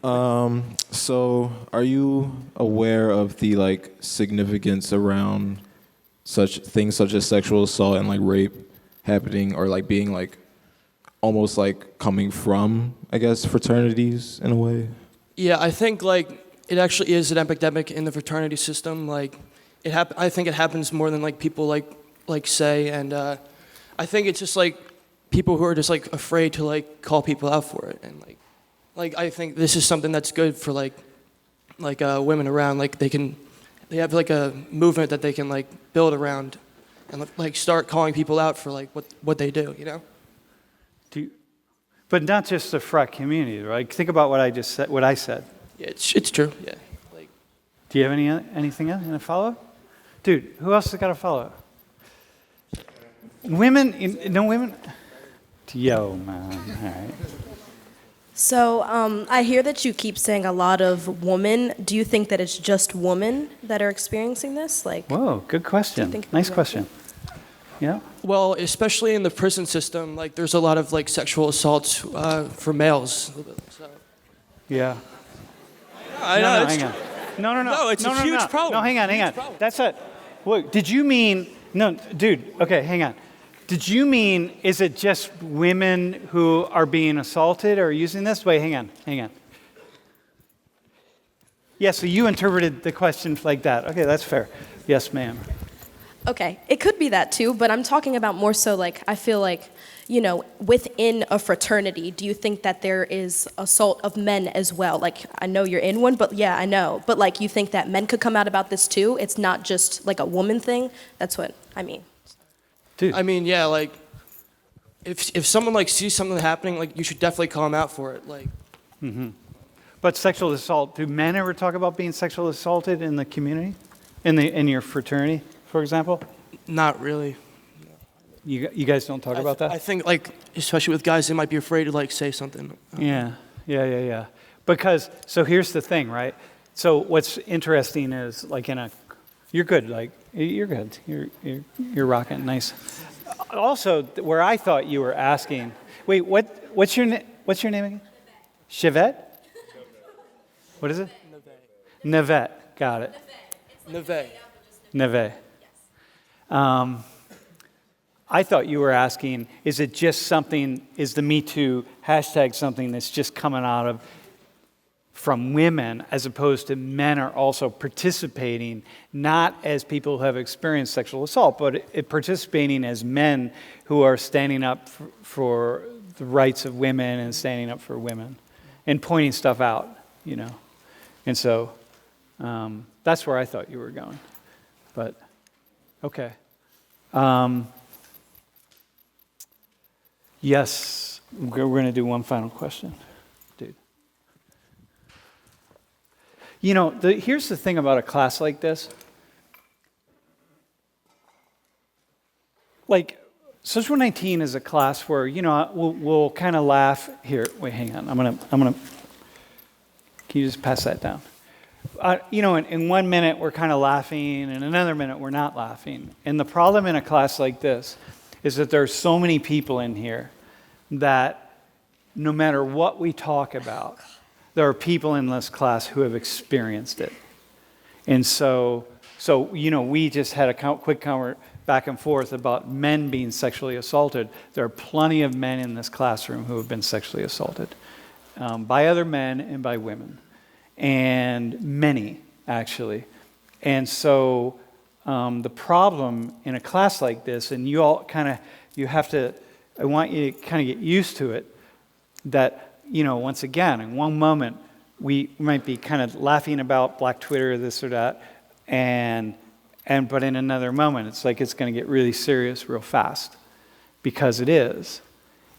So, are you aware of the like significance around such things such as sexual assault and like rape happening, or like being like almost like coming from, I guess, fraternities in a way? Yeah, I think like it actually is an epidemic in the fraternity system. Like I think it happens more than like people like say, and I think it's just like people who are just like afraid to like call people out for it, and like I think this is something that's good for like women around, like they have like a movement that they can like build around, and like start calling people out for like what they do, you know. But not just the frat community, right? Think about what I just said. What I said. Yeah, it's true. Yeah. Do you have anything else in a follow-up? Dude, who else has got a follow-up? Women? No women? Yo, man. All right. So I hear that you keep saying a lot of women. Do you think that it's just women that are experiencing this? Like, Whoa, good question. Nice question. Yeah. Well, especially in the prison system, like there's a lot of like sexual assaults for males. So. Yeah. I know. Hang on. No. No, it's a huge problem. No, hang on. That's it. Look, did you mean, no, dude, okay, hang on. Did you mean, is it just women who are being assaulted or using this? Wait, hang on. Yeah, so you interpreted the question like that. Okay, that's fair. Yes, ma'am. okay, it could be that too, but I'm talking about more so like, I feel like, you know, within a fraternity, do you think that there is assault of men as well? Like, I know you're in one, but yeah, I know. But like, you think that men could come out about this too? It's not just like a woman thing? That's what I mean. Dude. I mean, yeah, like, if someone like sees something happening, like, you should definitely call them out for it. Like. Mm-hmm. But sexual assault, do men ever talk about being sexually assaulted in the community? In your fraternity, for example? Not really. You guys don't talk about that? I think, like, especially with guys, they might be afraid to, like, say something. Yeah. Because, so here's the thing, right? So what's interesting is, like, you're good, like, you're good. You're rocking, nice. Also, where I thought you were asking, wait, what's your name again? Chevette? What is it? Navette. Got it. Neve. I thought you were asking, is it just something, is the Me Too hashtag something that's just coming out of from women as opposed to men are also participating, not as people who have experienced sexual assault, but participating as men who are standing up for the rights of women and standing up for women and pointing stuff out, you know. And so that's where I thought you were going. But, okay. Yes, we're going to do one final question, dude. You know, here's the thing about a class like this. Like, Social 19 is a class where, you know, we'll kind of laugh. Here, wait, hang on. I'm gonna. Can you just pass that down? You know, in 1 minute we're kind of laughing, and in another minute we're not laughing. And the problem in a class like this is that there's so many people in here that no matter what we talk about, there are people in this class who have experienced it. And so you know, we just had a quick back and forth about men being sexually assaulted. There are plenty of men in this classroom who have been sexually assaulted by other men and by women, and many, actually. And so the problem in a class like this, and you all I want you to kind of get used to it, that, you know, once again, in one moment, we might be kind of laughing about Black Twitter, this or that, but in another moment, it's like it's going to get really serious real fast, because it is.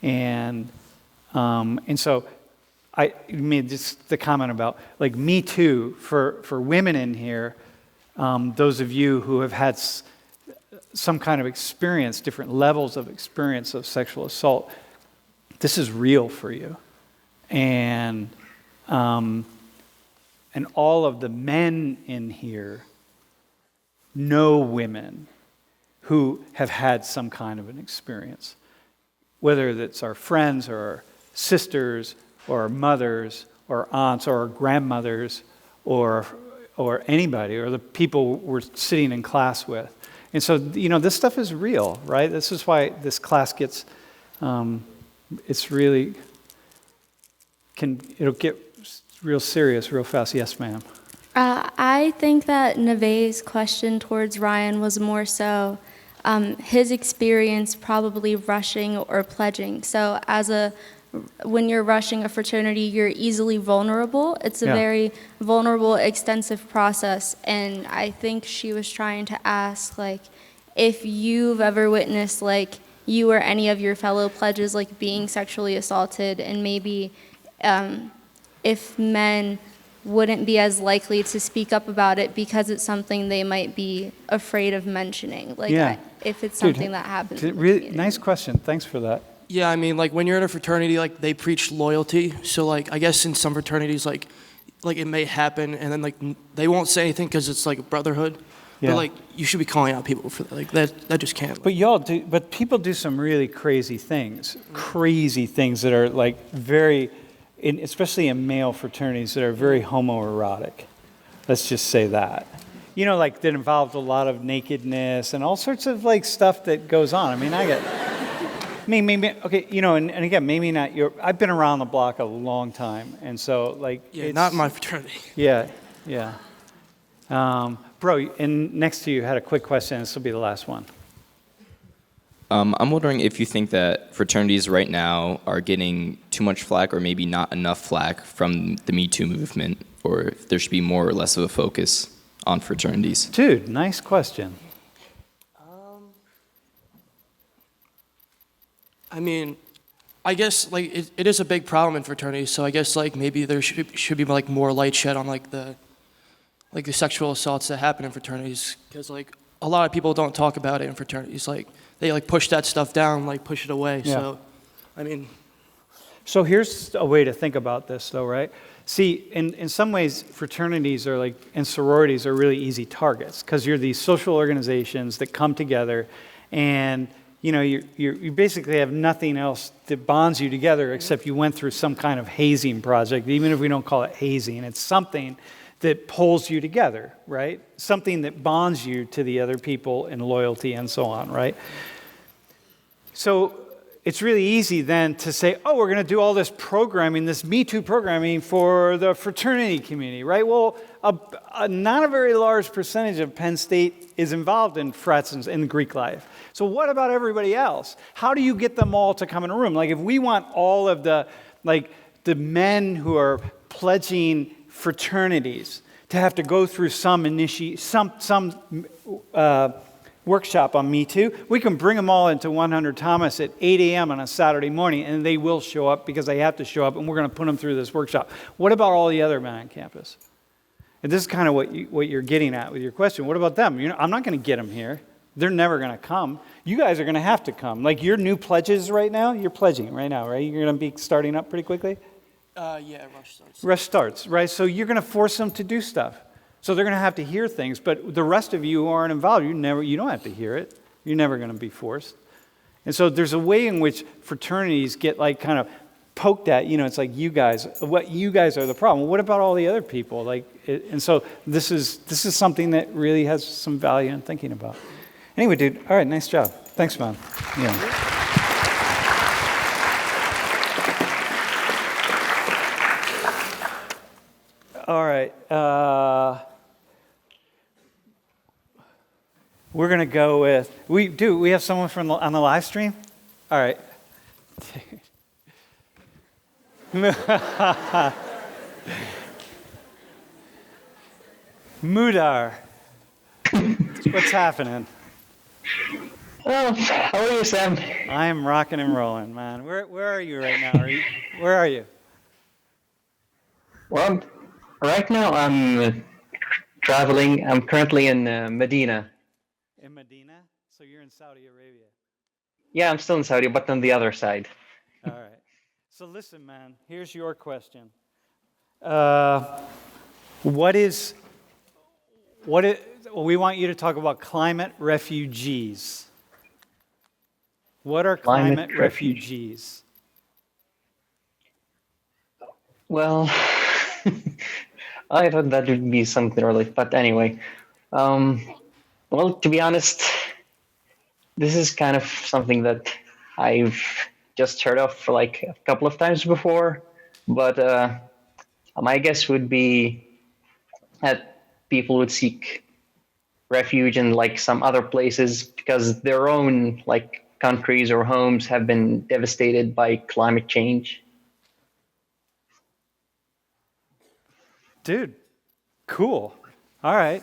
And so I made just the comment about, like, Me Too, for women in here, those of you who have had some kind of experience, different levels of experience of sexual assault, this is real for you. And all of the men in here know women who have had some kind of an experience, whether that's our friends or our sisters or our mothers or aunts or our grandmothers or anybody, or the people we're sitting in class with. And so, you know, this stuff is real, right? This is why this class gets, it's really, it'll get real serious real fast. Yes, ma'am. I think that Neve's question towards Ryan was more so his experience probably rushing or pledging. So as a when you're rushing a fraternity, you're easily vulnerable. It's a Yeah. very vulnerable, extensive process. And I think she was trying to ask, like, if you've ever witnessed, like, you or any of your fellow pledges, like, being sexually assaulted, and maybe if men wouldn't be as likely to speak up about it because it's something they might be afraid of mentioning. Like, Yeah. if it's Dude, something that happens. Really nice question. Thanks for that. Yeah, I mean, like when you're in a fraternity, like they preach loyalty. So like, I guess in some fraternities, like it may happen, and then like they won't say anything because it's like a brotherhood. Yeah. But like, you should be calling out people for that. Like that just can't. But y'all do. But people do some really crazy things that are like very, especially in male fraternities, that are very homoerotic. Let's just say that. You know, like that involves a lot of nakedness and all sorts of like stuff that goes on. I mean, maybe, okay, you know, and again, maybe not your, I've been around the block a long time, and so, like, Yeah, not my fraternity. Yeah, yeah. Bro, and next to you had a quick question, this will be the last one. I'm wondering if you think that fraternities right now are getting too much flack or maybe not enough flack from the Me Too movement, or if there should be more or less of a focus on fraternities. Dude, nice question. I mean, I guess like it is a big problem in fraternities. So I guess like maybe there should be like more light shed on like the sexual assaults that happen in fraternities, because like a lot of people don't talk about it in fraternities. Like they like push that stuff down, like push it away. Yeah. So, I mean. So here's a way to think about this, though, right? See, in some ways, fraternities are like, and sororities are really easy targets, because you're these social organizations that come together, and you know, you basically have nothing else that bonds you together except you went through some kind of hazing project, even if we don't call it hazing. It's something that pulls you together, right? Something that bonds you to the other people in loyalty and so on, right? So it's really easy then to say, oh, we're going to do all this programming, this Me Too programming for the fraternity community, right? Well, not a very large percentage of Penn State is involved in frets and in Greek life. So what about everybody else? How do you get them all to come in a room? Like if we want all of the men who are pledging fraternities to have to go through some workshop on Me Too, we can bring them all into 100 Thomas at 8 a.m. on a Saturday morning, and they will show up because they have to show up, and we're going to put them through this workshop. What about all the other men on campus? And this is kind of what you're getting at with your question. What about them? You know, I'm not going to get them here. They're never going to come. You guys are going to have to come. Like your new pledges right now, you're pledging right now, right? You're going to be starting up pretty quickly? Yeah, rush starts. Rush starts, right? So you're going to force them to do stuff. So they're going to have to hear things, but the rest of you who aren't involved, you don't have to hear it. You're never going to be forced. And so there's a way in which fraternities get like kind of poked at, you know, it's like you guys are the problem. What about all the other people? And so this is something that really has some value in thinking about. Anyway, dude, all right, nice job. Thanks, man. Yeah. All right. We're going to go with, we have someone on the live stream? All right. Mudar, what's happening? Oh, how are you, Sam? I am rocking and rolling, man. Where are you right now? Where are you? Well, right now I'm traveling. I'm currently in Medina. In Medina? So you're in Saudi Arabia. Yeah, I'm still in Saudi, but on the other side. All right. So listen, man, here's your question. We want you to talk about climate refugees. What are climate refugees? Well, I thought that would be something early, but anyway. Well, to be honest, this is kind of something that I've just heard of for like a couple of times before, but my guess would be that people would seek refuge in like some other places because their own like countries or homes have been devastated by climate change. Dude, cool. All right.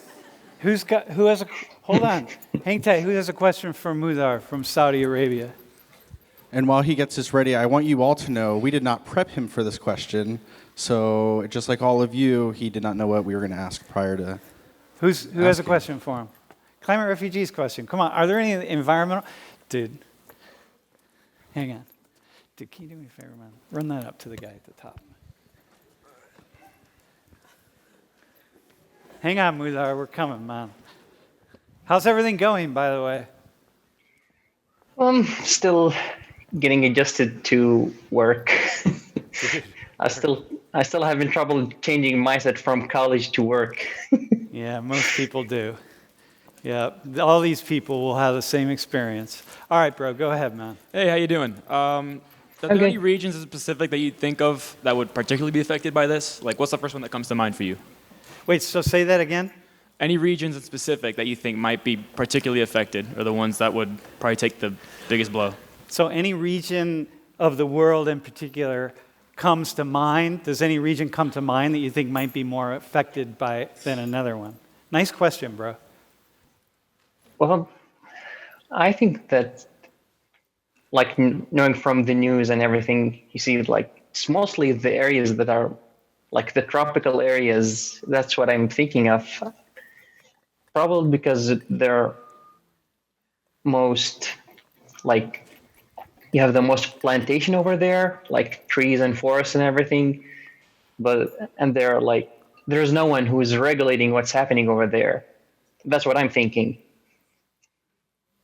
Hold on. Hang tight. Who has a question for Mudar from Saudi Arabia? And while he gets this ready, I want you all to know we did not prep him for this question. So just like all of you, he did not know what we were going to ask prior to. Who has a question for him? Climate refugees question. Come on. Are there any environmental? Dude. Hang on. Dude, can you do me a favor, man? Run that up to the guy at the top. Hang on, Mudar. We're coming, man. How's everything going, by the way? Still getting adjusted to work. I still having trouble changing mindset from college to work. Yeah, most people do. Yeah, all these people will have the same experience. All right, bro, go ahead, man. Hey, how you doing? Are there any regions in specific that you think of that would particularly be affected by this? Like, what's the first one that comes to mind for you? Wait, so say that again? Any regions in specific that you think might be particularly affected, or the ones that would probably take the biggest blow? So any region of the world in particular comes to mind? Does any region come to mind that you think might be more affected by it than another one? Nice question, bro. Well, I think that, like, knowing from the news and everything, you see, like, it's mostly the areas that are, like, the tropical areas. That's what I'm thinking of. Probably because they're most, like, you have the most plantation over there, like trees and forests and everything. And they're like, there's no one who is regulating what's happening over there. That's what I'm thinking.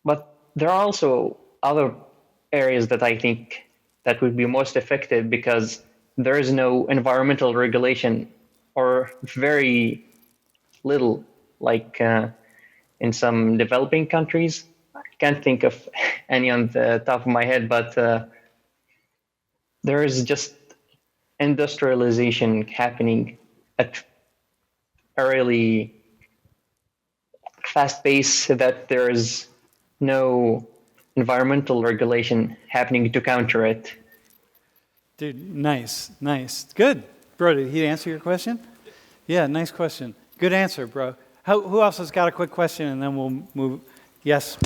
But there are also other areas that I think that would be most affected because there is no environmental regulation, or very little, like in some developing countries. I can't think of any on the top of my head, but there is just industrialization happening at a really fast pace that there is no environmental regulation happening to counter it. Dude, nice. Good. Bro, did he answer your question? Yeah, nice question. Good answer, bro. Who else has got a quick question, and then we'll move? Yes.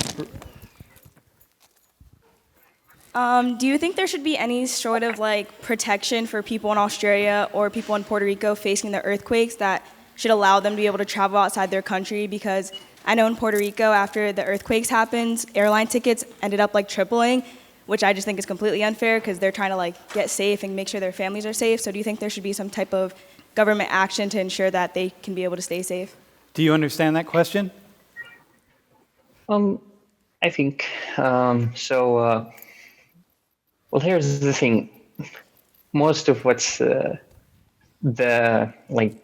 Do you think there should be any sort of like protection for people in Australia or people in Puerto Rico facing the earthquakes that should allow them to be able to travel outside their country? Because I know in Puerto Rico, after the earthquakes happened, airline tickets ended up like tripling, which I just think is completely unfair because they're trying to like get safe and make sure their families are safe. So do you think there should be some type of government action to ensure that they can be able to stay safe? Do you understand that question? I think so. Well, here's the thing. Most of what's the like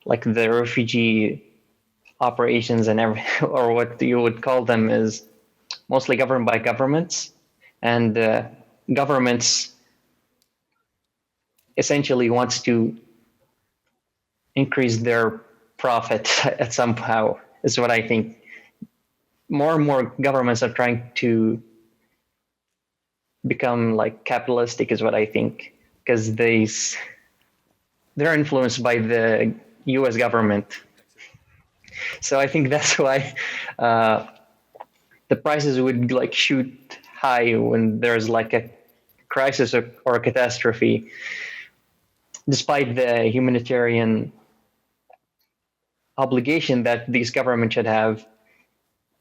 the refugee operations and or what you would call them, is mostly governed by governments, and governments essentially wants to increase their profit at somehow, is what I think. More and more governments are trying to become like capitalistic, is what I think, because they're influenced by the US government. So I think that's why the prices would like shoot high when there's like a crisis or a catastrophe, despite the humanitarian obligation that these governments should have,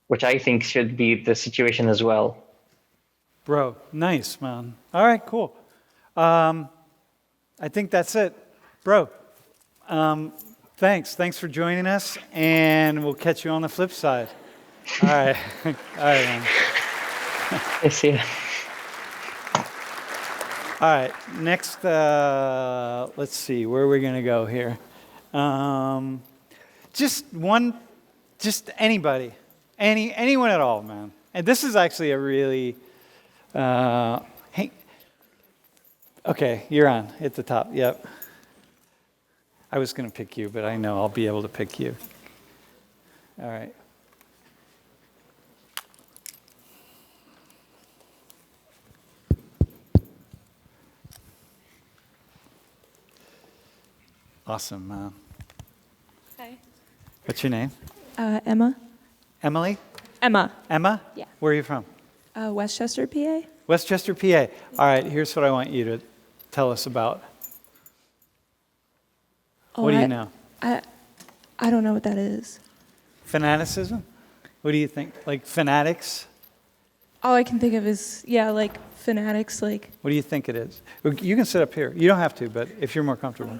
which I think should be the situation as well. Bro, nice, man. All right, cool. I think that's it. Bro, thanks for joining us, and we'll catch you on the flip side. All right. All right, man. I see. All right, next, let's see, where are we going to go here? Just anybody, anyone at all, man. And this is actually a really, okay, you're on at the top, yep. I was going to pick you, but I know I'll be able to pick you. All right. Awesome. Hi. What's your name? Emma. Emily? Emma. Emma? Yeah. Where are you from? Westchester, PA. Westchester, PA. All right, here's what I want you to tell us about. What do you know? I don't know what that is. Fanaticism? What do you think? Like fanatics? All I can think of is, like fanatics, like. What do you think it is? You can sit up here. You don't have to, but if you're more comfortable.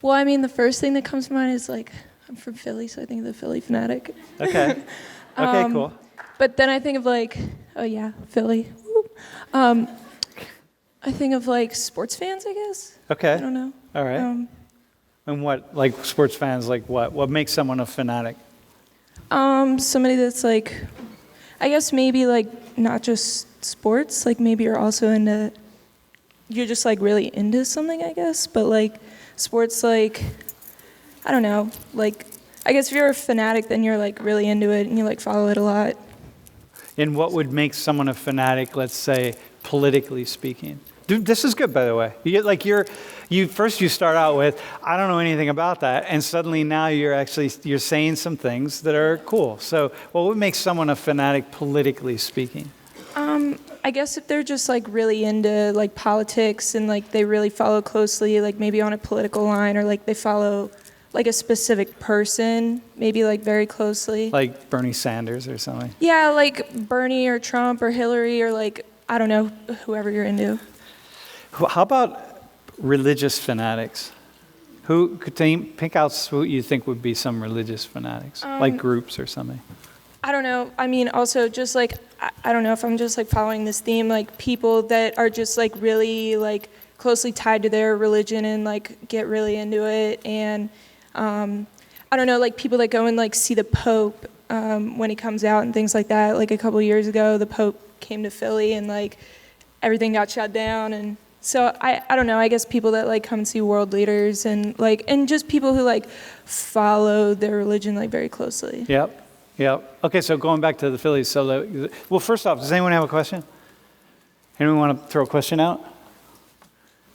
Well, I mean, the first thing that comes to mind is like, I'm from Philly, so I think of the Philly fanatic. Okay. Okay, cool. But then I think of like, oh yeah, Philly. Woo. I think of like sports fans, I guess. Okay. I don't know. All right. And what, like sports fans, like what? What makes someone a fanatic? Somebody that's like, I guess maybe like not just sports, like maybe you're also into, you're just like really into something, I guess. But like sports, like, I don't know, like, I guess if you're a fanatic, then you're like really into it and you like follow it a lot. And what would make someone a fanatic, let's say, politically speaking? Dude, this is good, by the way. You start out with, I don't know anything about that, and suddenly now you're saying some things that are cool. So what would make someone a fanatic politically speaking? I guess if they're just like really into like politics and like they really follow closely, like maybe on a political line, or like they follow like a specific person, maybe like very closely. Like Bernie Sanders or something? Yeah, like Bernie or Trump or Hillary or like, I don't know, whoever you're into. How about religious fanatics? Who could pick out who you think would be some religious fanatics, like groups or something? I don't know. I mean, also just like, I don't know if I'm just like following this theme, like people that are just like really like closely tied to their religion and like get really into it. And I don't know, like people that go and like see the Pope when he comes out and things like that. Like a couple of years ago, the Pope came to Philly and like everything got shut down. And so I don't know, I guess people that like come and see world leaders and like, and just people who like follow their religion like very closely. Yep. Okay, so going back to the Phillies. So, well, first off, does anyone have a question? Anyone want to throw a question out?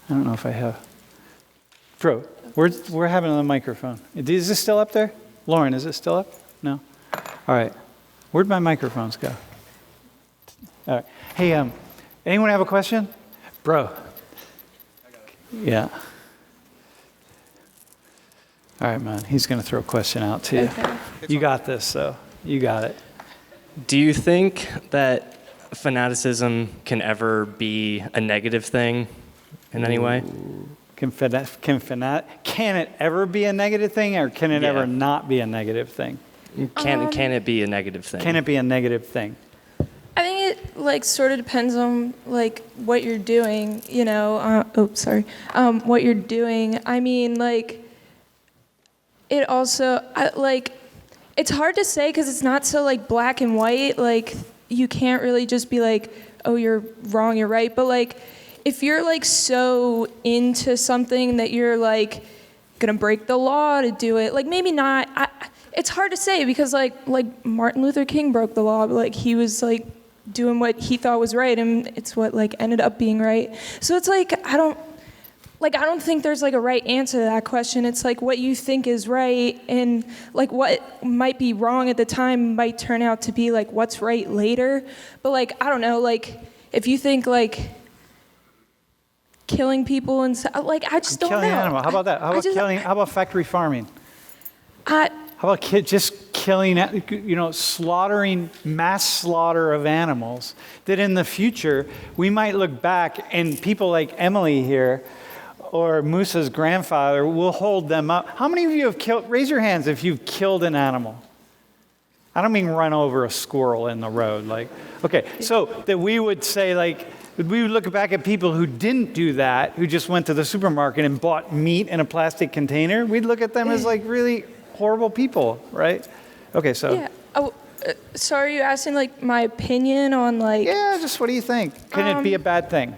I don't know if I have. Bro, we're having a microphone. Is this still up there? Lauren, is it still up? No? All right. Where'd my microphones go? All right. Hey, anyone have a question? Bro. Yeah. All right, man. He's going to throw a question out to you. Okay. You got this, so you got it. Do you think that fanaticism can ever be a negative thing in any way? Can it ever be a negative thing, or can it ever not be a negative thing? Can it be a negative thing? Can it be a negative thing? I think it like sort of depends on like what you're doing, you know. What you're doing. I mean, like it also it's hard to say because it's not so like black and white. Like you can't really just be like, oh, you're wrong, you're right. But like if you're like so into something that you're like gonna break the law to do it, like maybe not. It's hard to say because like Martin Luther King broke the law, but like he was like doing what he thought was right, and it's what like ended up being right. So it's like I don't think there's like a right answer to that question. It's like what you think is right, and like what might be wrong at the time might turn out to be like what's right later. But like I don't know, like if you think like killing people and stuff, like I just don't know. Killing animals. How about that? How about factory farming? How about just killing, slaughtering, mass slaughter of animals, that in the future, we might look back and people like Emily here, or Musa's grandfather, will hold them up. How many of you have killed, raise your hands if you've killed an animal. I don't mean run over a squirrel in the road. So that we would say we would look back at people who didn't do that, who just went to the supermarket and bought meat in a plastic container. We'd look at them as like really horrible people, right? Okay, so. Yeah. So are you asking like my opinion on like? Yeah, just what do you think? Can it be a bad thing?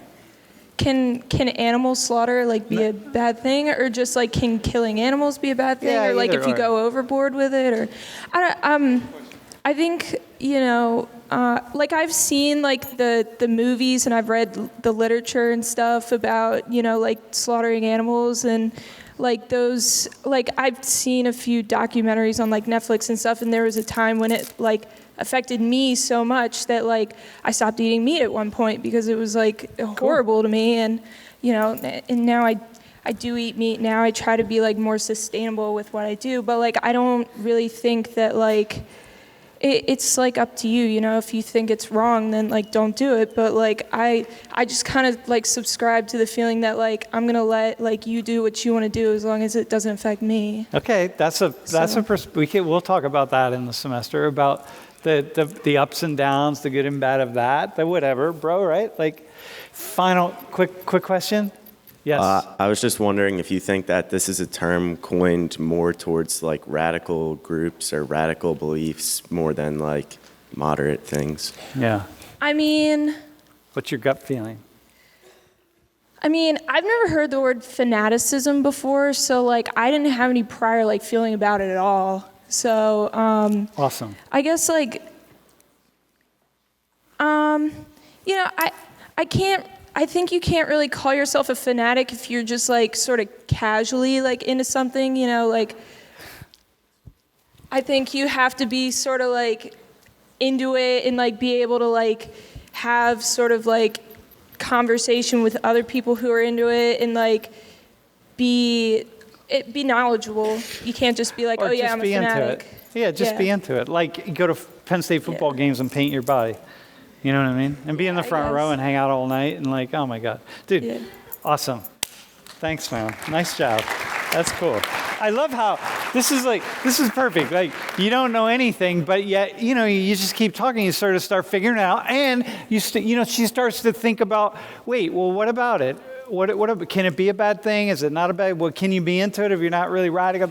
Can animal slaughter like be a bad thing, or just like can killing animals be a bad thing, or like if you go overboard with it, or I think like I've seen like the movies and I've read the literature and stuff about, you know, like slaughtering animals and like those, like I've seen a few documentaries on like Netflix and stuff, and there was a time when it like affected me so much that like I stopped eating meat at one point because it was like horrible to me. And, you know, and now I do eat meat now. I try to be like more sustainable with what I do, but like I don't really think that like it's like up to you, you know. If you think it's wrong, then like don't do it. But like I just kind of like subscribe to the feeling that like I'm gonna let like you do what you want to do as long as it doesn't affect me. Okay, we'll talk about that in the semester, about the ups and downs, the good and bad of that, the whatever, bro, right? Like, final quick question. Yes. I was just wondering if you think that this is a term coined more towards like radical groups or radical beliefs more than like moderate things. Yeah. I mean, what's your gut feeling? I've never heard the word fanaticism before, so like I didn't have any prior like feeling about it at all. So awesome. I guess like you know, I think you can't really call yourself a fanatic if you're just like sort of casually like into something, you know, like I think you have to be sort of like into it and like be able to like have sort of like conversation with other people who are into it and like be knowledgeable. You can't just be like, or oh yeah, I'm a fanatic. Yeah, just be into it. Like go to Penn State football games and paint your body. You know what I mean? And be in the front row and hang out all night and like, oh my God. Dude, awesome. Thanks, man. Nice job. That's cool. I love how this is perfect. Like, you don't know anything, but yet, you know, you just keep talking, you sort of start figuring it out, and she starts to think about, wait, well, what about it? What can it be a bad thing? Is it not a bad? Well, can you be into it if you're not really radical?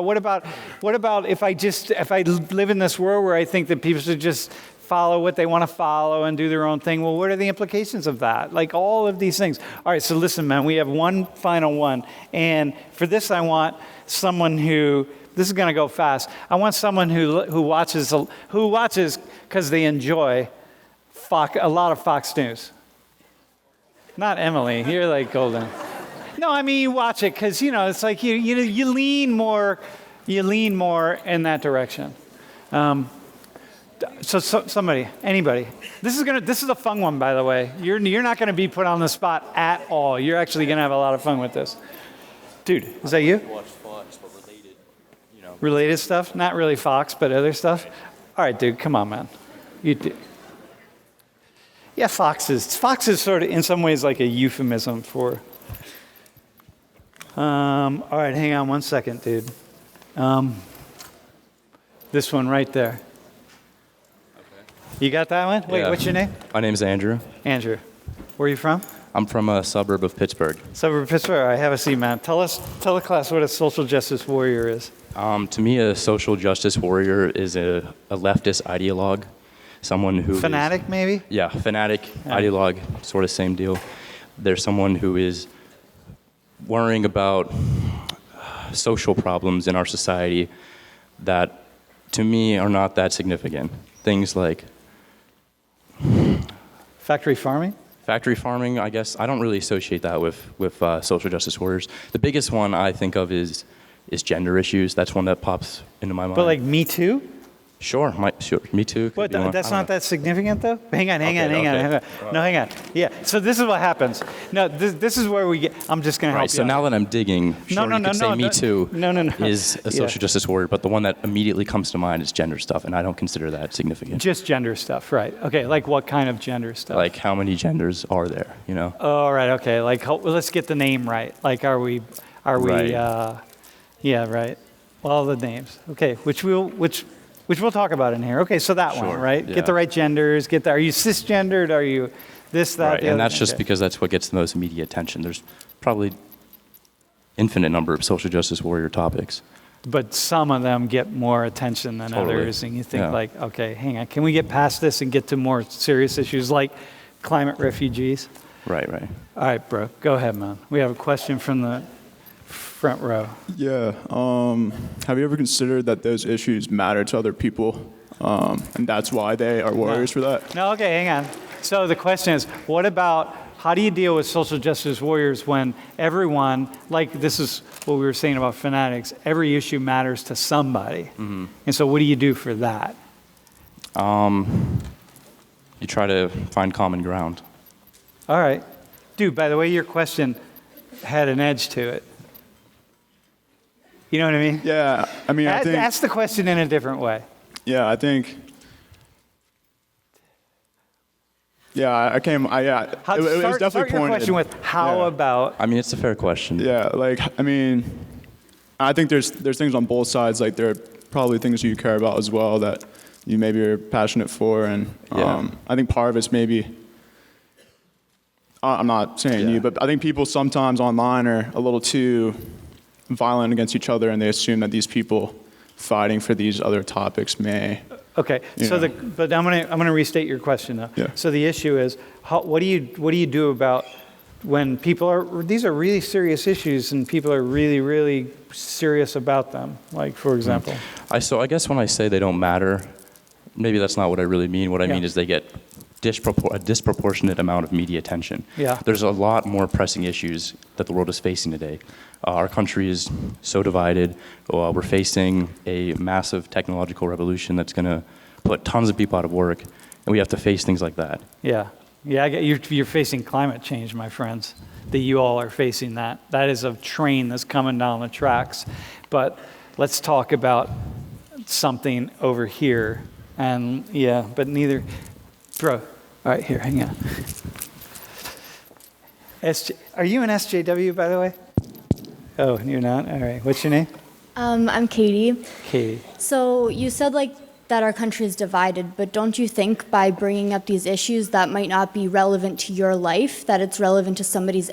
What about if I live in this world where I think that people should just follow what they want to follow and do their own thing? Well, what are the implications of that? Like all of these things. All right, so listen, man, we have one final one. And for this, I want someone who, this is going to go fast. I want someone who watches because they enjoy a lot of Fox News. Not Emily, you're like golden. No, I mean, you watch it because, you know, it's like you lean more in that direction. So somebody, anybody. This is a fun one, by the way. You're not going to be put on the spot at all. You're actually going to have a lot of fun with this. Dude, is that you? Watch Fox, but related, you know. Related stuff? Not really Fox, but other stuff? All right, dude, come on, man. You do. Yeah, Fox is sort of in some ways like a euphemism for. All right, hang on one second, dude. This one right there. You got that one? Wait, Yeah. What's your name? My name's Andrew. Andrew. Where are you from? I'm from a suburb of Pittsburgh. Suburb of Pittsburgh. All right, have a seat, man. Tell the class what a social justice warrior is. To me, a social justice warrior is a leftist ideologue, someone who Fanatic, maybe? Yeah, fanatic, ideologue, sort of same deal. There's someone who is worrying about social problems in our society that, to me, are not that significant. Things like factory farming? Factory farming, I guess. I don't really associate that with social justice warriors. The biggest one I think of is gender issues. That's one that pops into my mind. But like Me Too? Sure, Me Too. But that's not that significant, though? Hang on. No, hang on. Yeah, so this is what happens. No, this is where we get, I'm just going to help you. So now that I'm digging, you could say Me Too is a social justice warrior, but the one that immediately comes to mind is gender stuff, and I don't consider that significant. Just gender stuff, right. Okay, like what kind of gender stuff? Like how many genders are there, you know? Oh, right, okay. Like, let's get the name right. Like, are we, Right. Yeah, right. All the names. Okay, which we'll talk about in here. Okay, so that one, right? Yeah. Get the right genders. Are you cisgendered? Are you this, that, Right, the and other? that's just because that's what gets the most media attention. There's probably infinite number of social justice warrior topics. But some of them get more attention than Totally. others, and you think Yeah. like, okay, hang on, can we get past this and get to more serious issues like climate refugees? Right. All right, bro, go ahead, man. We have a question from the front row. Yeah. Have you ever considered that those issues matter to other people? And that's why they are warriors for that. No, okay, hang on. So the question is, what about, how do you deal with social justice warriors when everyone, like this is what we were saying about fanatics, every issue matters to somebody. And so what do you do for that? You try to find common ground. All right. Dude, by the way, your question had an edge to it. You know what I mean? Yeah, I mean, I think... Ask the question in a different way. Yeah, I think... Yeah, it was definitely start your pointed. question with, how about... I mean, it's a fair question. Yeah, like, I mean, I think there's things on both sides. Like, there are probably things you care about as well that you maybe are passionate for. And I think part of it's maybe... I'm not saying you, but I think people sometimes online are a little too violent against each other, and they assume that these people fighting for these other topics may... Okay, so but I'm gonna restate your question though. Yeah. So the issue is, what do you do about when people are, these are really serious issues and people are really, really serious about them? Like, for example. So I guess when I say they don't matter, maybe that's not what I really mean. What I mean is they get a disproportionate amount of media attention. Yeah. There's a lot more pressing issues that the world is facing today. Our country is so divided. We're facing a massive technological revolution that's going to put tons of people out of work, and we have to face things like that. Yeah, I get you're facing climate change, my friends. That you all are facing that. That is a train that's coming down the tracks. But let's talk about something over here. And but neither, bro. All right, here, hang on. Are you an SJW, by the way? Oh, you're not? All right. What's your name? I'm Katie. Katie. So you said that our country is divided, but don't you think by bringing up these issues that might not be relevant to your life, that it's relevant to somebody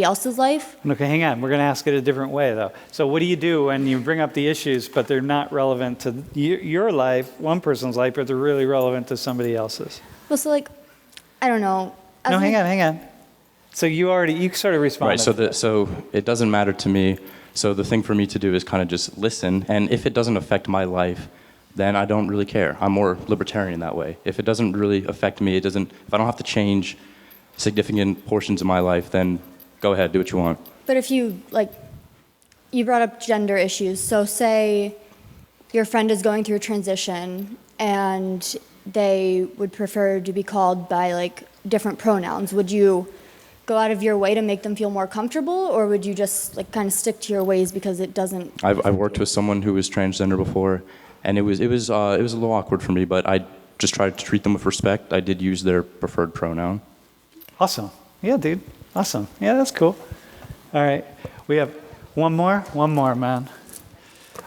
else's life? Okay, hang on. We're going to ask it a different way, though. So what do you do when you bring up the issues, but they're not relevant to your life, one person's life, but they're really relevant to somebody else's? Well, so I don't know. No, hang on. So you sort of responded. Right, so it doesn't matter to me. So the thing for me to do is kind of just listen, and if it doesn't affect my life, then I don't really care. I'm more libertarian that way. If it doesn't really affect me, if I don't have to change significant portions of my life, then go ahead, do what you want. But if you brought up gender issues. So say your friend is going through a transition and they would prefer to be called by different pronouns. Would you go out of your way to make them feel more comfortable, or would you just kind of stick to your ways because it doesn't? I've worked with someone who was transgender before, and it was a little awkward for me, but I just tried to treat them with respect. I did use their preferred pronoun. Awesome. Yeah, dude. Awesome. Yeah, that's cool. All right. We have one more, man.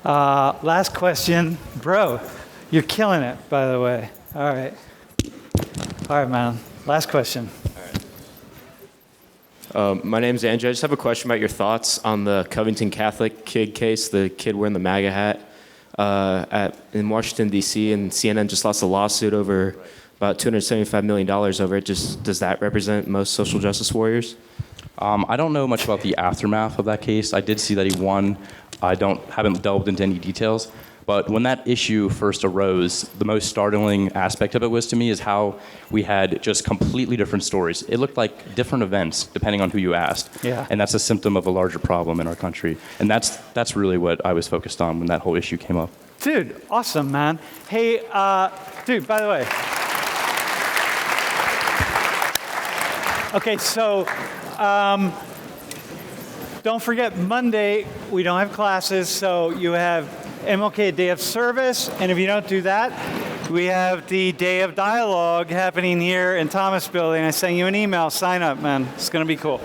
Last question. Bro, you're killing it, by the way. All right, man. Last question. My name's Andrew. I just have a question about your thoughts on the Covington Catholic kid case, the kid wearing the MAGA hat in Washington, D.C., and CNN just lost a lawsuit over about $275 million over it. Does that represent most social justice warriors? I don't know much about the aftermath of that case. I did see that he won. I haven't delved into any details. But when that issue first arose, the most startling aspect of it was to me is how we had just completely different stories. It looked like different events depending on who you asked. Yeah. And that's a symptom of a larger problem in our country. And that's really what I was focused on when that whole issue came up. Dude, awesome, man. Hey, dude, by the way. Okay, so don't forget Monday, we don't have classes, so you have MLK Day of Service, and if you don't do that, we have the Day of Dialogue happening here in Thomas Building. I sent you an email. Sign up, man. It's going to be cool.